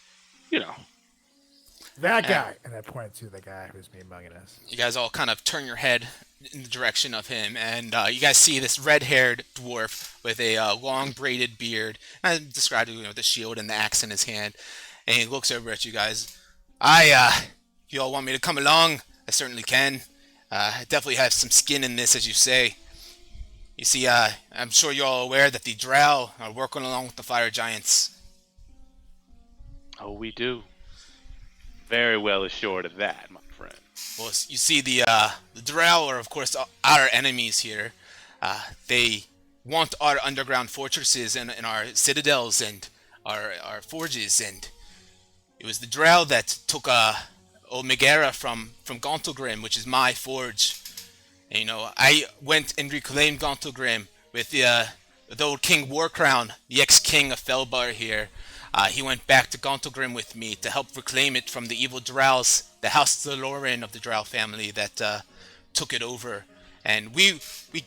That guy, and I point to the guy who's mean mugging us. You guys all kind of turn your head in the direction of him, and you guys see this red-haired dwarf with a long braided beard. I described it with the shield and the axe in his hand, and he looks over at you guys. If you all want me to come along, I certainly can. I definitely have some skin in this, as you say. You see, I'm sure you're all aware that the drow are working along with the fire giants. Oh, we do. Very well assured of that, my friend. Well, you see, the drow are, of course, our enemies here. They want our underground fortresses and our citadels and our forges, and it was the drow that took old Megara from Gauntlgrim, which is my forge. And, I went and reclaimed Gauntlgrim with the old King Warcrown, the ex-king of Felbar here. He went back to Gauntlgrim with me to help reclaim it from the evil drows, the House Zaloran of the drow family that took it over. And we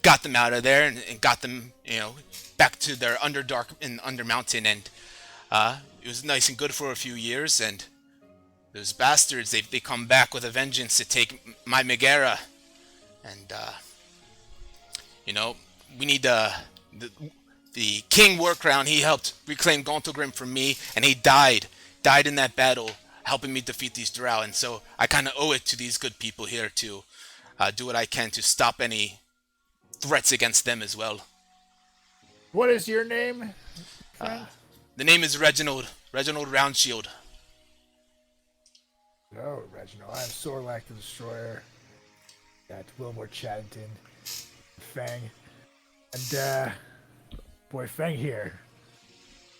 got them out of there and got them, back to their Underdark and Undermountain. And it was nice and good for a few years. And those bastards, they come back with a vengeance to take my Megara. And, we need the King Warcrown. He helped reclaim Gauntlgrim from me, and he died in that battle, helping me defeat these drow. And so I kind of owe it to these good people here to do what I can to stop any threats against them as well. What is your name, friend? The name is Reginald Roundshield. Oh, Reginald. I'm Sorlak the Destroyer. Got Wilmore Chaddington, Fang, and boy Fang here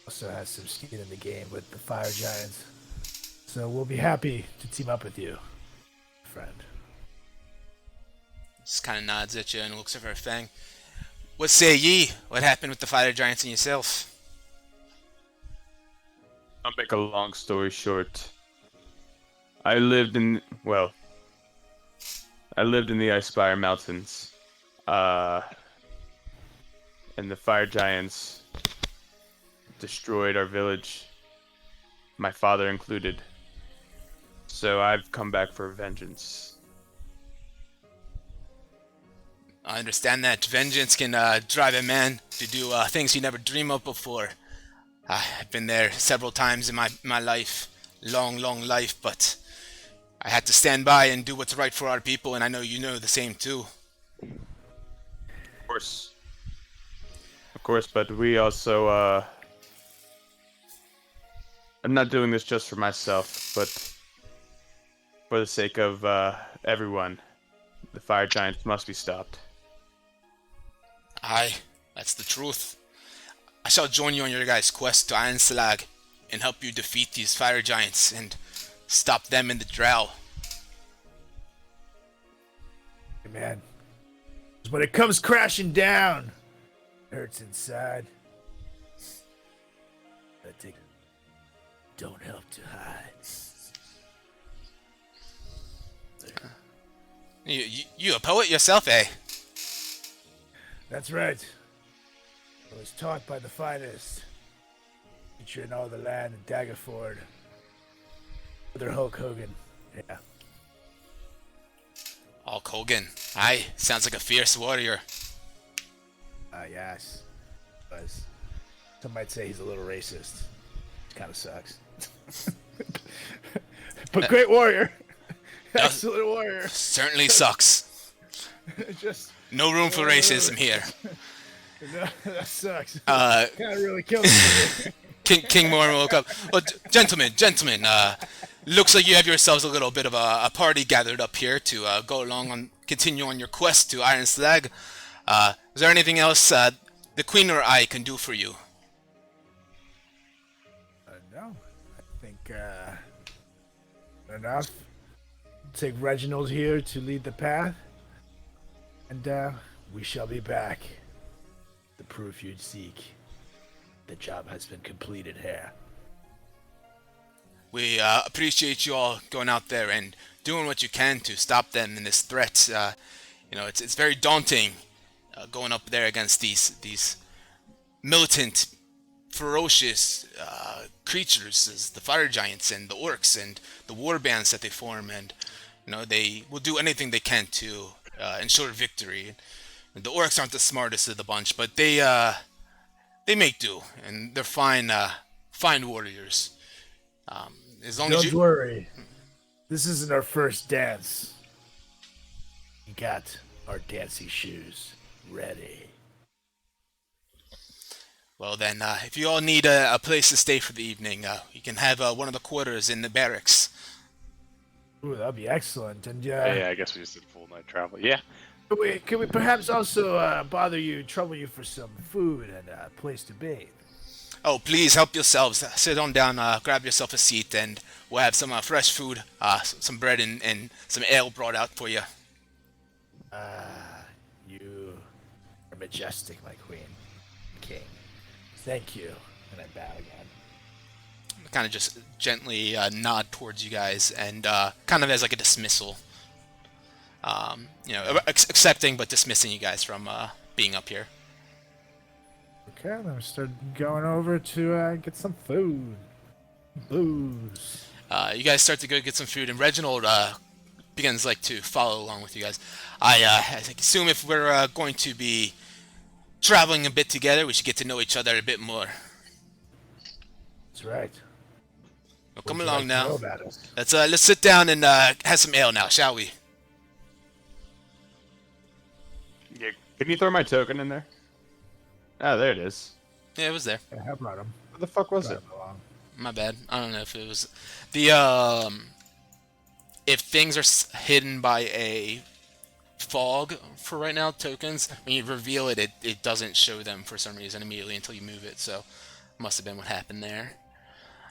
also has some skin in the game with the fire giants. So we'll be happy to team up with you, friend. Just kind of nods at you and looks over at Fang. What say ye? What happened with the fire giants and yourself? I'll make a long story short. I lived in the Icespire Mountains. And the fire giants destroyed our village, my father included. So I've come back for vengeance. I understand that vengeance can drive a man to do things he never dreamed of before. I've been there several times in my life, long life, but I had to stand by and do what's right for our people, and I know you know the same too. Of course, but we also I'm not doing this just for myself, but for the sake of everyone. The fire giants must be stopped. Aye, that's the truth. I shall join you on your guys' quest to Iron Slag and help you defeat these fire giants and stop them in the drow. Hey, man. When it comes crashing down, it hurts inside. I think don't help to hide. You a poet yourself, eh? That's right. I was taught by the finest. Teacher in all the land in Daggerford. Brother Hulk Hogan. Yeah. Hulk Hogan. Aye, sounds like a fierce warrior. Yes. Was. Some might say he's a little racist. Kind of sucks. But great warrior. Excellent warrior. Certainly sucks. Just No room for racism here. no, that sucks. Kind of really killed me. King Morn woke up. Well, gentlemen, looks like you have yourselves a little bit of a party gathered up here to go along and continue on your quest to Iron Slag. Is there anything else the Queen or I can do for you? No, I think enough. Take Reginald here to lead the path, and we shall be back. The proof you'd seek. The job has been completed here. We appreciate you all going out there and doing what you can to stop them in this threat. It's very daunting going up there against these militant, ferocious creatures, as the fire giants and the orcs and the war bands that they form, and they will do anything they can to ensure victory. And the orcs aren't the smartest of the bunch, but they make do, and they're fine warriors. As long as Don't worry. This isn't our first dance. We got our dancing shoes ready. Well then, if you all need a place to stay for the evening, you can have one of the quarters in the barracks. Ooh, that'd be excellent. And Yeah, I guess we just did full night travel. Yeah. Can we perhaps also trouble you for some food and a place to bathe? Oh, please help yourselves. Sit on down, grab yourself a seat, and we'll have some fresh food, some bread and some ale brought out for you. You are majestic, my queen. King. Thank you. And I bow again. Kind of just gently nod towards you guys, and kind of as like a dismissal. Accepting but dismissing you guys from being up here. Okay, then we start going over to get some food. Booze. You guys start to go get some food, and Reginald begins to follow along with you guys. I assume if we're going to be traveling a bit together, we should get to know each other a bit more. That's right. Well, come along now. Know about us? Let's sit down and have some ale now, shall we? Yeah. Can you throw my token in there? Oh, there it is. Yeah, it was there. Yeah, I brought him. What the fuck was it? My bad. I don't know if it was the if things are hidden by a fog for right now, tokens, when you reveal it, it doesn't show them for some reason immediately until you move it. So must have been what happened there.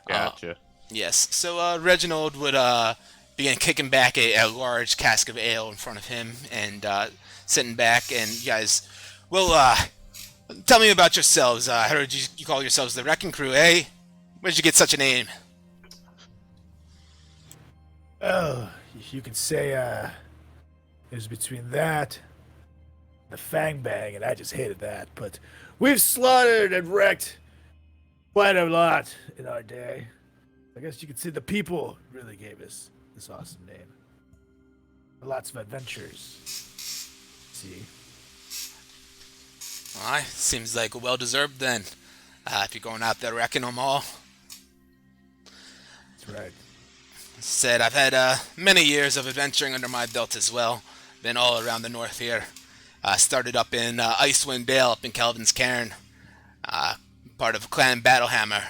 Gotcha. Yes. So Reginald would begin kicking back a large cask of ale in front of him and sitting back, and you guys will tell me about yourselves. I heard you call yourselves the Wrecking Crew, eh? Where'd you get such a name? Oh, you could say it was between that, the Fang Bang, and I just hated that. But we've slaughtered and wrecked quite a lot in our day. I guess you could say the people really gave us this awesome name. Lots of adventures. See? Alright, seems like well-deserved then. If you're going out there wrecking them all. That's right. Said I've had many years of adventuring under my belt as well. Been all around the north here. Started up in Icewind Dale up in Kelvin's Cairn. Part of Clan Battlehammer.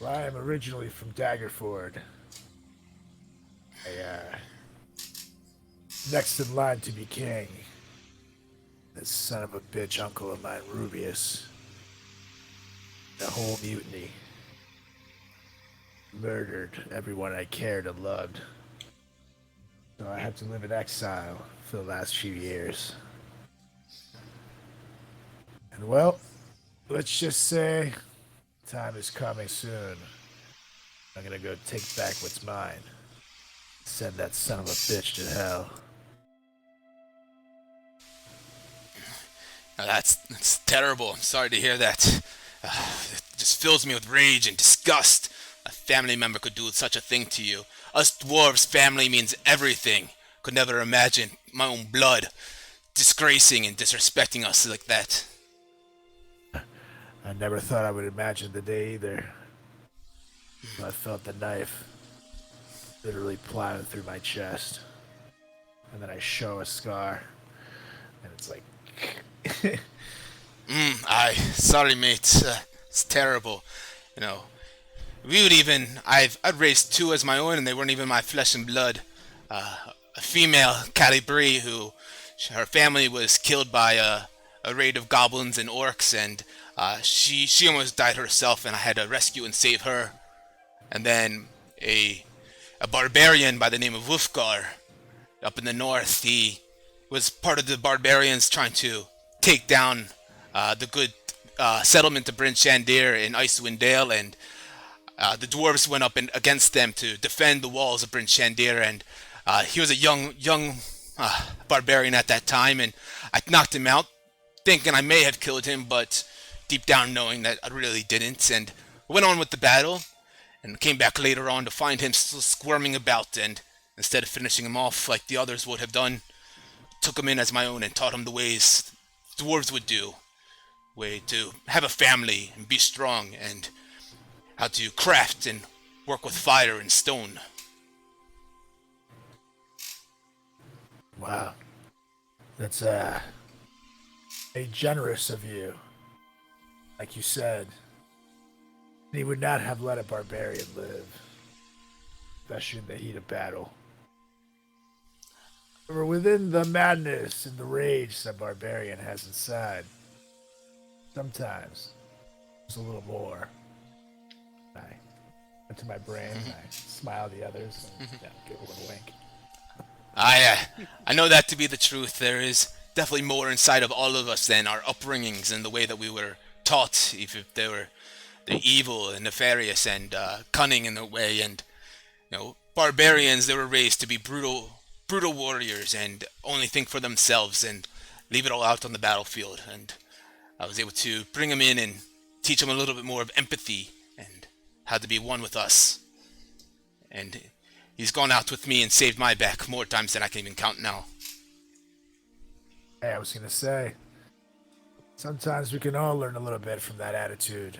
Well, I am originally from Daggerford. Next in line to be king. This son of a bitch uncle of mine, Rubius. The whole mutiny. Murdered everyone I cared and loved. So I had to live in exile for the last few years. And well, let's just say time is coming soon. I'm gonna go take back what's mine. Send that son of a bitch to hell. Now that's terrible. I'm sorry to hear that. It just fills me with rage and disgust. A family member could do such a thing to you. Us dwarves, family means everything. Could never imagine my own blood disgracing and disrespecting us like that. I never thought I would imagine the day either. I felt the knife literally plowing through my chest. And then I show a scar. And it's like... Sorry mate. It's terrible. You know, I'd raised two as my own and they weren't even my flesh and blood. A female, Calibri, her family was killed by a raid of goblins and orcs, and she almost died herself, and I had to rescue and save her. And then a barbarian by the name of Wolfgar up in the north. He was part of the barbarians trying to take down the good settlement of Bryn Shandir in Icewind Dale, and the dwarves went up against them to defend the walls of Bryn Shandir, and he was a young barbarian at that time, and I knocked him out, thinking I may have killed him, but deep down knowing that I really didn't, and went on with the battle, and came back later on to find him still squirming about, and instead of finishing him off like the others would have done, took him in as my own and taught him the ways dwarves would do, way to have a family and be strong, and how to craft and work with fire and stone. Wow. That's very generous of you. Like you said, he would not have let a barbarian live, especially in the heat of battle. Or within the madness and the rage that barbarian has inside, sometimes there's a little more. I went to my brain, and I smile at the others, and give a little wink. I know that to be the truth. There is definitely more inside of all of us than our upbringings and the way that we were taught, if they're evil and nefarious and cunning in a way. And barbarians, they were raised to be brutal warriors and only think for themselves and leave it all out on the battlefield. And I was able to bring them in and teach them a little bit more of empathy and how to be one with us. And he's gone out with me and saved my back more times than I can even count now. Hey, I was gonna say, sometimes we can all learn a little bit from that attitude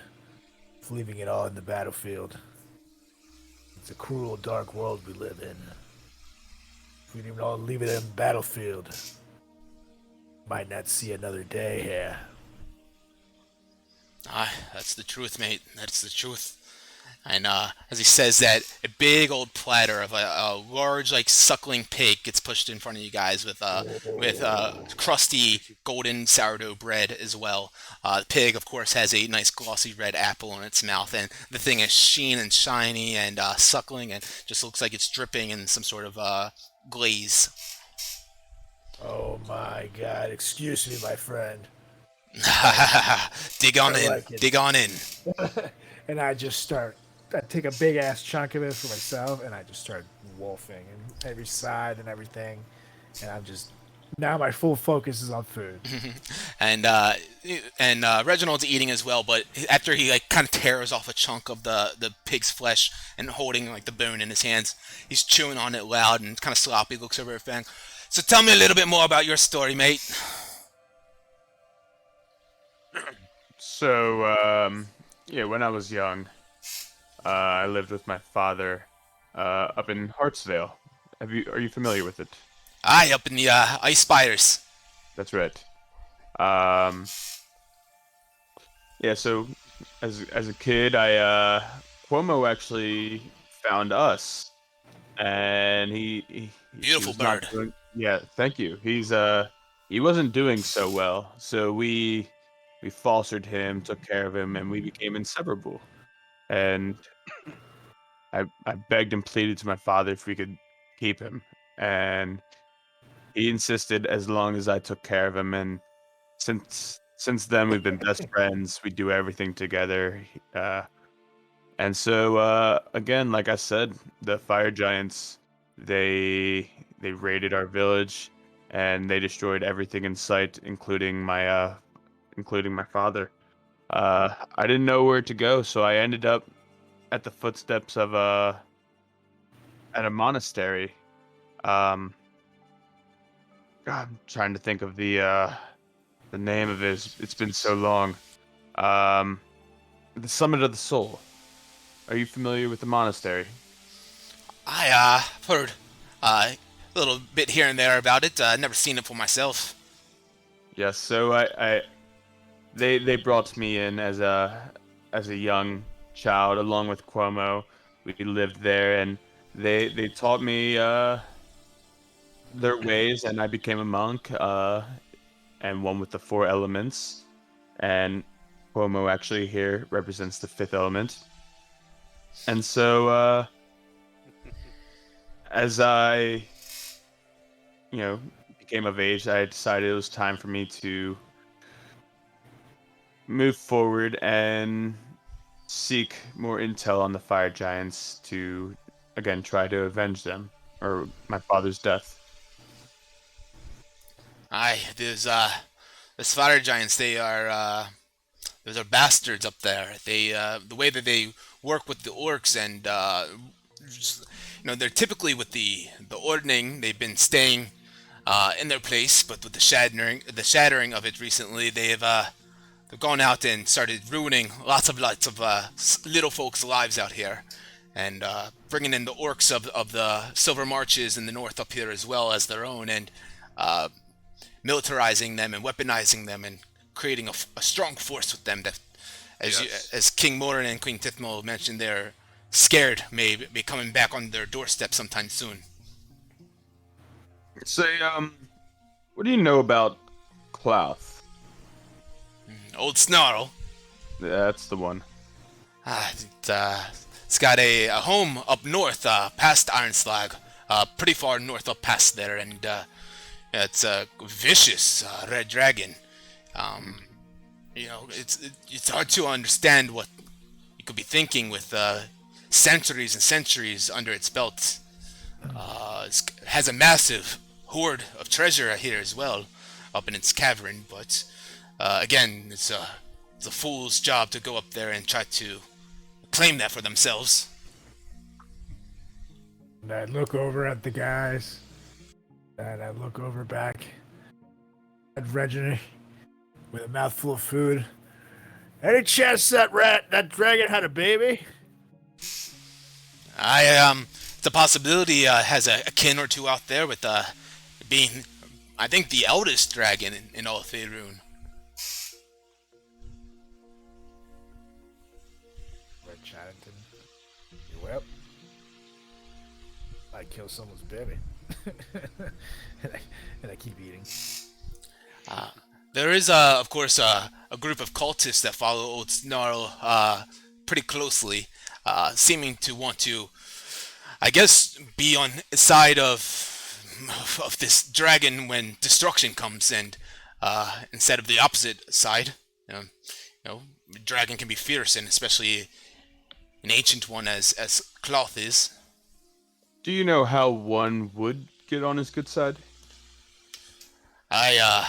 of leaving it all in the battlefield. It's a cruel, dark world we live in. If we didn't all leave it in the battlefield, might not see another day here. That's the truth, mate. That's the truth. And as he says that, a big old platter of a large, like, suckling pig gets pushed in front of you guys with crusty golden sourdough bread as well. The pig, of course, has a nice glossy red apple in its mouth, and the thing is sheen and shiny and suckling, and just looks like it's dripping in some sort of glaze. Oh my God! Excuse me, my friend. Dig on in. Dig on in. And I take a big ass chunk of it for myself, and I just start wolfing and every side and everything. And now my full focus is on food. and Reginald's eating as well, but after he kind of tears off a chunk of the pig's flesh and holding the bone in his hands, he's chewing on it loud and kind of sloppy. Looks over at Fang. So tell me a little bit more about your story, mate. So, when I was young, I lived with my father up in Hartsvale. Are you familiar with it? Aye, up in the Ice Spires. That's right. So as a kid, I Cuomo actually found us, and he Beautiful was not bird. doing. Yeah, thank you. He wasn't doing so well, so we fostered him, took care of him, and we became inseparable. And I begged and pleaded to my father if we could keep him, and he insisted as long as I took care of him. And since then, we've been best friends. We do everything together. And so again, like I said, the fire giants they raided our village, and they destroyed everything in sight, including my father. I didn't know where to go, so I ended up at the footsteps of at a monastery. Um, God, I'm trying to think of the name of it. It's been so long. Um, the Summit of the Soul. Are you familiar with the monastery? I heard a little bit here and there about it. Never seen it for myself. Yes. So they brought me in as a young child along with Cuomo. We lived there, and they taught me their ways, and I became a monk and one with the four elements. And Cuomo actually here represents the fifth element. And so as I became of age, I decided it was time for me to move forward and seek more intel on the fire giants to again try to avenge them or my father's death. Aye, those fire giants. Those are bastards up there. The way that they work with the orcs and they're typically with the ordning. They've been staying in their place, but with the shattering of it recently, they've gone out and started ruining lots of little folks' lives out here, and bringing in the orcs of the Silver Marches in the north up here as well as their own, and uh, militarizing them and weaponizing them and creating a strong force with them that, Yes. as King Morin and Queen Tithmil mentioned, they're scared may be coming back on their doorstep sometime soon. Say, what do you know about Clouth? Old Snarl, That's the one. it's got a home up north, past Ironslag, pretty far north up past there, and it's a vicious red dragon. Um, it's hard to understand what you could be thinking with centuries and centuries under its belt. It has a massive hoard of treasure here as well, up in its cavern. But again, it's a fool's job to go up there and try to claim that for themselves. And I look over at the guys, and I look over back at Reggie with a mouthful of food. Any chance that dragon had a baby? It's a possibility. Has a kin or two out there with being, I think, the eldest dragon in all Faerun. Red Chatterton. Well, I kill someone's baby. and I keep eating. There is, of course, a group of cultists that follow Old Snarl pretty closely, seeming to want to, I guess, be on the side of this dragon when destruction comes, and instead of the opposite side. The dragon can be fierce, and especially an ancient one as Cloth is. Do you know how one would get on his good side? I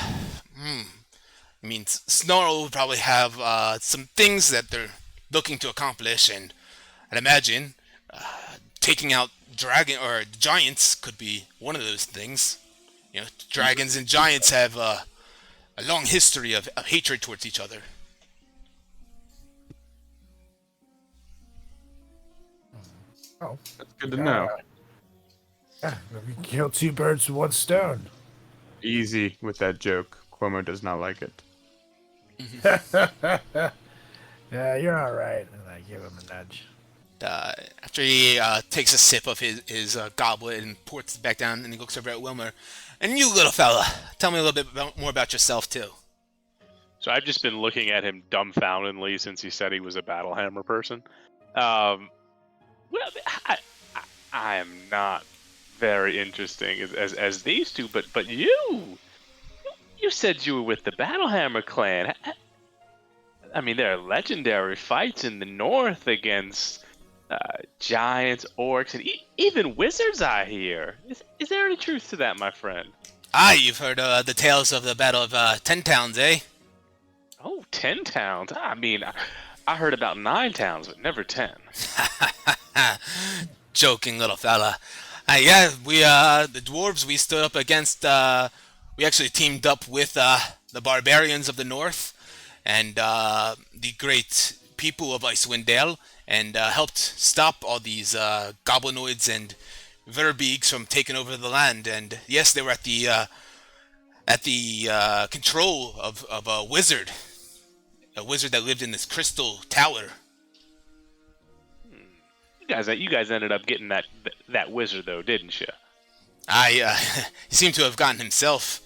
mean, Snarl will probably have some things that they're looking to accomplish, and I'd imagine taking out dragon or giants could be one of those things. Dragons and giants have a long history of hatred towards each other. Oh, That's good to know. We can kill two birds with one stone. Easy with that joke. Cuomo does not like it. Yeah, you're all right. And I give him a nudge. After he takes a sip of his goblet and pours it back down, and he looks over at Wilmer. And you, little fella, tell me a little bit more about yourself, too. So I've just been looking at him dumbfoundedly since he said he was a Battlehammer person. Well, I am not very interesting as these two, but you said you were with the Battlehammer clan. I mean, there are legendary fights in the north against giants, orcs, and even wizards, I hear. Is there any truth to that, my friend? Ah, you've heard the tales of the Battle of 10 Towns, eh? Oh, 10 towns. I mean, I heard about 9 towns, but never 10. Joking, little fella. Yeah, the dwarves, we stood up against, we actually teamed up with the barbarians of the north and the great people of Icewind Dale, and helped stop all these goblinoids and verbeegs from taking over the land. And yes, they were at the control of a wizard that lived in this crystal tower. You guys ended up getting that wizard though, didn't you? He seemed to have gotten himself.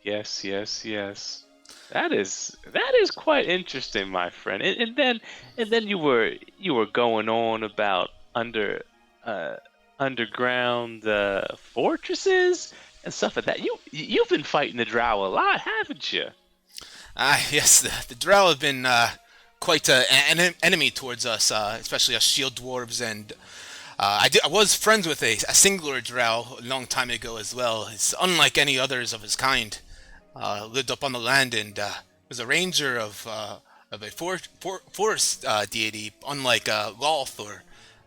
Yes. That is quite interesting, my friend. And then you were going on about underground fortresses and stuff like that. You've been fighting the Drow a lot, haven't you? Yes, the Drow have been quite an enemy towards us, especially us shield dwarves, and I was friends with a singular Drow a long time ago as well. It's unlike any others of his kind. Lived up on the land and was a ranger of a forest deity, unlike Lolth or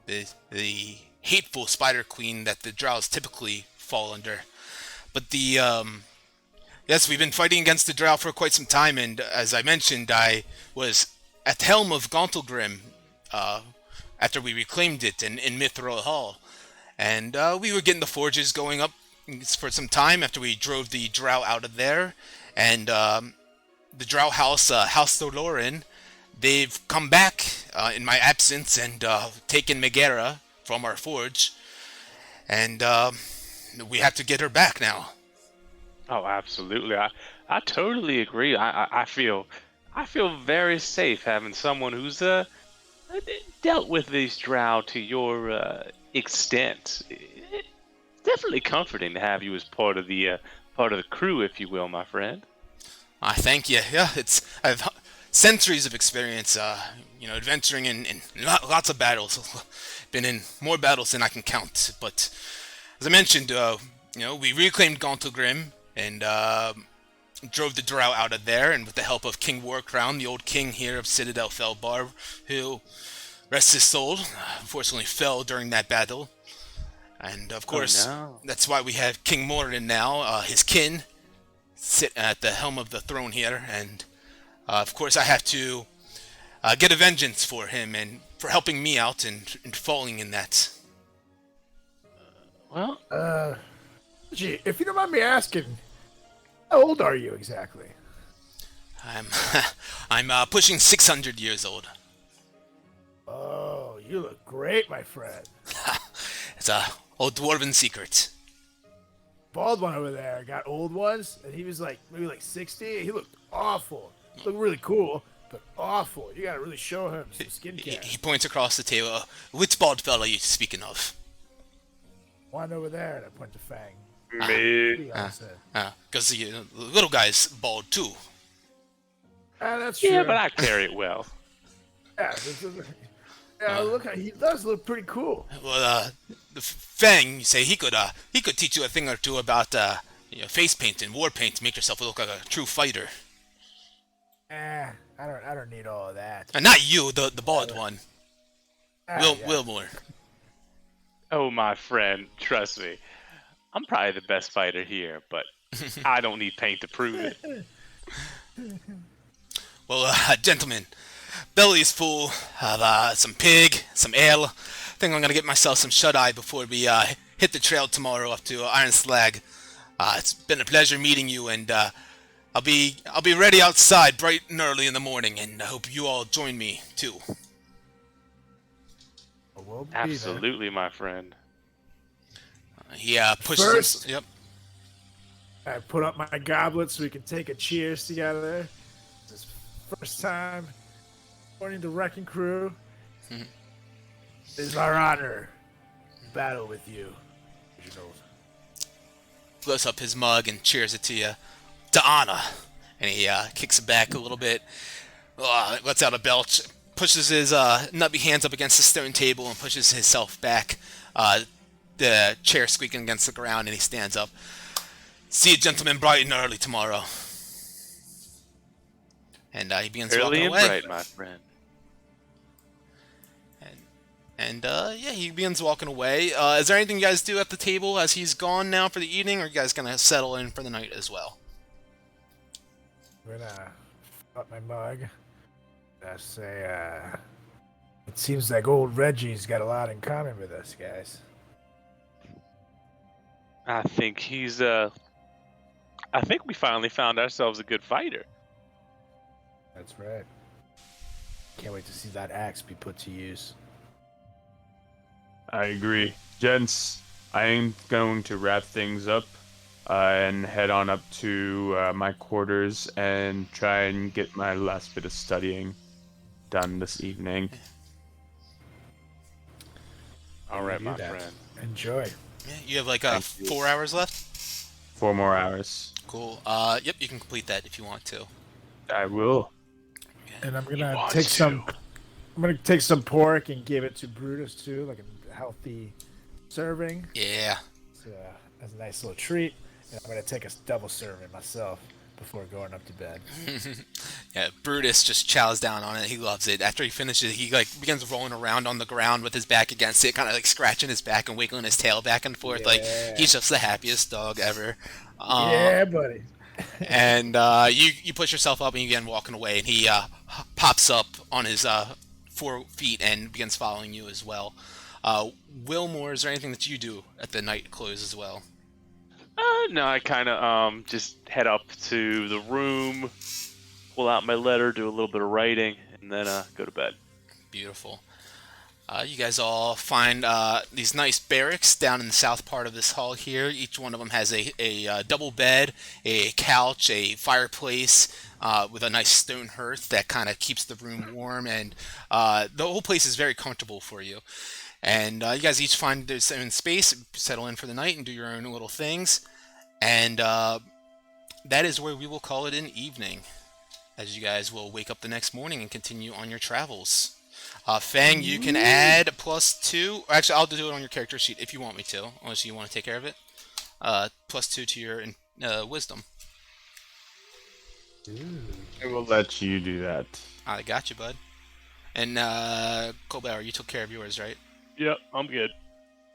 the hateful Spider Queen that the Drows typically fall under. But yes, we've been fighting against the Drow for quite some time, and as I mentioned, I was at the helm of Gauntlgrim after we reclaimed it in Mithril Hall. And we were getting the forges going up for some time after we drove the Drow out of there. And the Drow house, House Tholorin, they've come back in my absence and taken Megara from our forge. And we have to get her back now. Oh, absolutely. I totally agree. I feel very safe having someone who's dealt with these Drow to your extent. It's definitely comforting to have you as part of the crew, if you will, my friend. I thank you. Yeah, I've centuries of experience, adventuring in lots of battles. Been in more battles than I can count. But as I mentioned, we reclaimed Gauntlgrim and drove the Drow out of there, and with the help of King Warcrown, the old king here of Citadel Felbar, who, rest his soul, unfortunately fell during that battle. And of course, That's why we have King Morin now, his kin, sit at the helm of the throne here. And of course, I have to get a vengeance for him and for helping me out and falling in that. Gee, if you don't mind me asking, how old are you exactly? I'm pushing 600 years old. Oh, you look great, my friend. It's a old dwarven secret. Bald one over there got old ones, and he was maybe 60. He looked awful. Looked really cool, but awful. You gotta really show him some skincare. He points across the table. Which bald fella are you speaking of? One over there, and I point to Fang. Me. Because the little guy's bald too. That's true. Yeah, but I carry it well. Look, he does look pretty cool. Well, the Fang, you say he could teach you a thing or two about face paint and war paint to make yourself look like a true fighter. I don't need all of that. Not you, the bald one. Wilmore. Oh, my friend, trust me. I'm probably the best fighter here, but I don't need paint to prove it. Well, gentlemen, belly is full of some pig, some ale. I think I'm gonna get myself some shut-eye before we hit the trail tomorrow up to Iron Slag. It's been a pleasure meeting you, and I'll be ready outside bright and early in the morning, and I hope you all join me too. we'll be Absolutely, my friend. He pushes. First- Yep. there. I put up my goblet so we can take a cheers together. This is first time joining the wrecking crew. Mhm. It is our honor to battle with you, Reginald. Blows up his mug and cheers it to you. To honor. And he kicks it back a little bit. Lets out a belch. Pushes his nubby hands up against the stone table and pushes himself back. The chair squeaking against the ground, and he stands up. See you, gentlemen, bright and early tomorrow. And he begins Early walking and away. bright, my friend. And yeah, he begins walking away. Is there anything you guys do at the table as he's gone now for the evening, or are you guys gonna settle in for the night as well? I'm gonna fill up my mug. I say, it seems like old Reggie's got a lot in common with us, guys. I think he's I think we finally found ourselves a good fighter. That's right. Can't wait to see that axe be put to use. I agree. Gents, I am going to wrap things up and head on up to my quarters and try and get my last bit of studying done this evening. All right, do my that. friend. Enjoy. Yeah, you have like Thank you. 4 hours left. 4 more hours. Cool. Yep, you can complete that if you want to. I will. And I'm gonna wants take to. some. I'm gonna take some pork and give it to Brutus too, like a healthy serving. Yeah. So, as a nice little treat. And I'm gonna take a double serving myself before going up to bed. Yeah, Brutus just chows down on it. He loves it. After he finishes, he like begins rolling around on the ground with his back against it, kind of like scratching his back and wiggling his tail back and forth. Like Yeah. he's just the happiest dog ever. Yeah, buddy. And you push yourself up and you begin walking away, and he pops up on his 4 feet and begins following you as well. Wilmore, is there anything that you do at the night close as well? No, I kind of just head up to the room, pull out my letter, do a little bit of writing, and then go to bed. Beautiful. You guys all find these nice barracks down in the south part of this hall here. Each one of them has a double bed, a couch, a fireplace with a nice stone hearth that kind of keeps the room warm, and the whole place is very comfortable for you. And you guys each find their own space, settle in for the night, and do your own little things. And that is where we will call it an evening, as you guys will wake up the next morning and continue on your travels. Fang, you can add +2. Actually, I'll do it on your character sheet if you want me to, unless you want to take care of it. +2 to your wisdom. I will let you do that. I got you, bud. And Colbauer, you took care of yours, right? Yep, I'm good.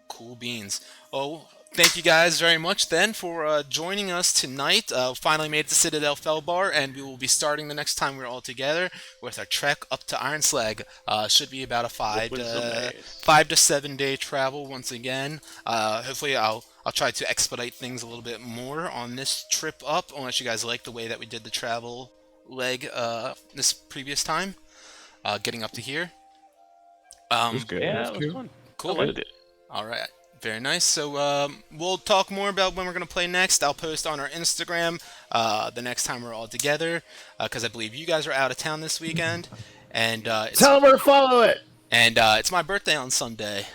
Cool beans. Oh, thank you guys very much then for joining us tonight. Finally made it to Citadel Felbar, and we will be starting the next time we're all together with our trek up to Ironslag. Should be about a 5 to 7 day travel once again. Hopefully I'll try to expedite things a little bit more on this trip up, unless you guys like the way that we did the travel leg this previous time, getting up to here. It was good. Yeah, that was fun. Cool. I liked it. All right. Very nice. So we'll talk more about when we're going to play next. I'll post on our Instagram the next time we're all together, because I believe you guys are out of town this weekend. And Tell them where to follow it. And it's my birthday on Sunday.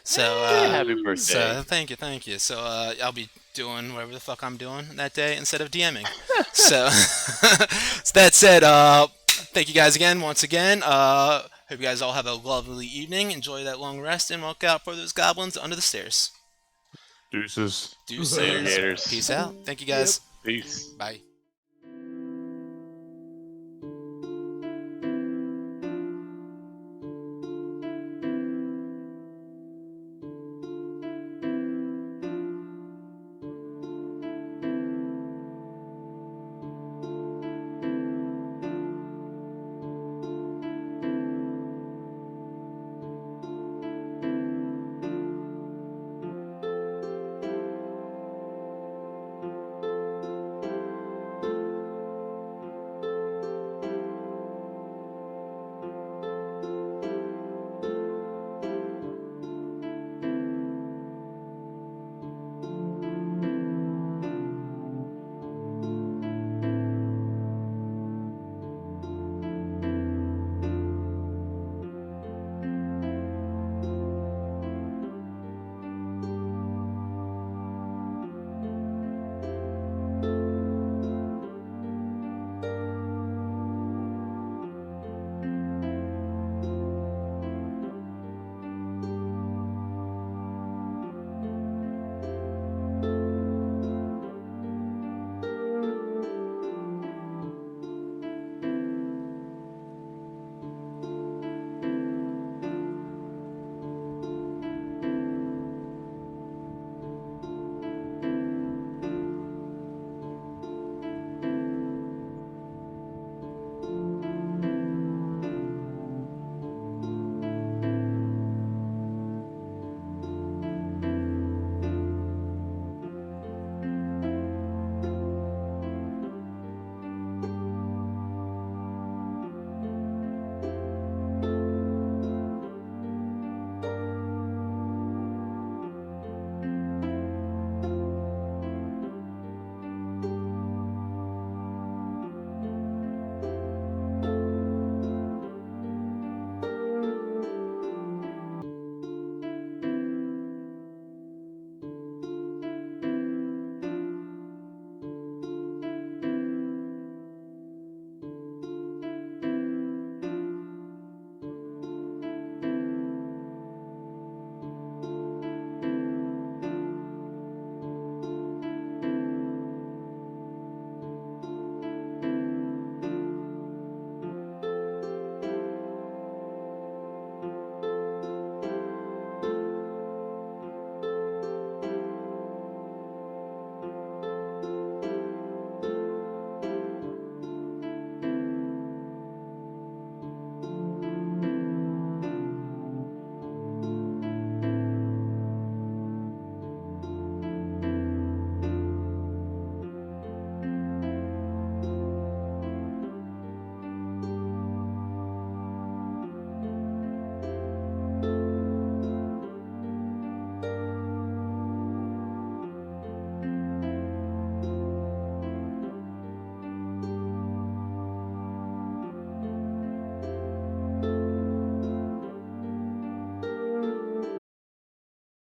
So Happy birthday. So thank you. So I'll be doing whatever the fuck I'm doing that day instead of DMing. So, so that said, thank you guys again once again. Hope you guys all have a lovely evening. Enjoy that long rest, and look out for those goblins under the stairs. Deuces. Deuces. Gators. Peace out. Thank you guys. Peace. Bye.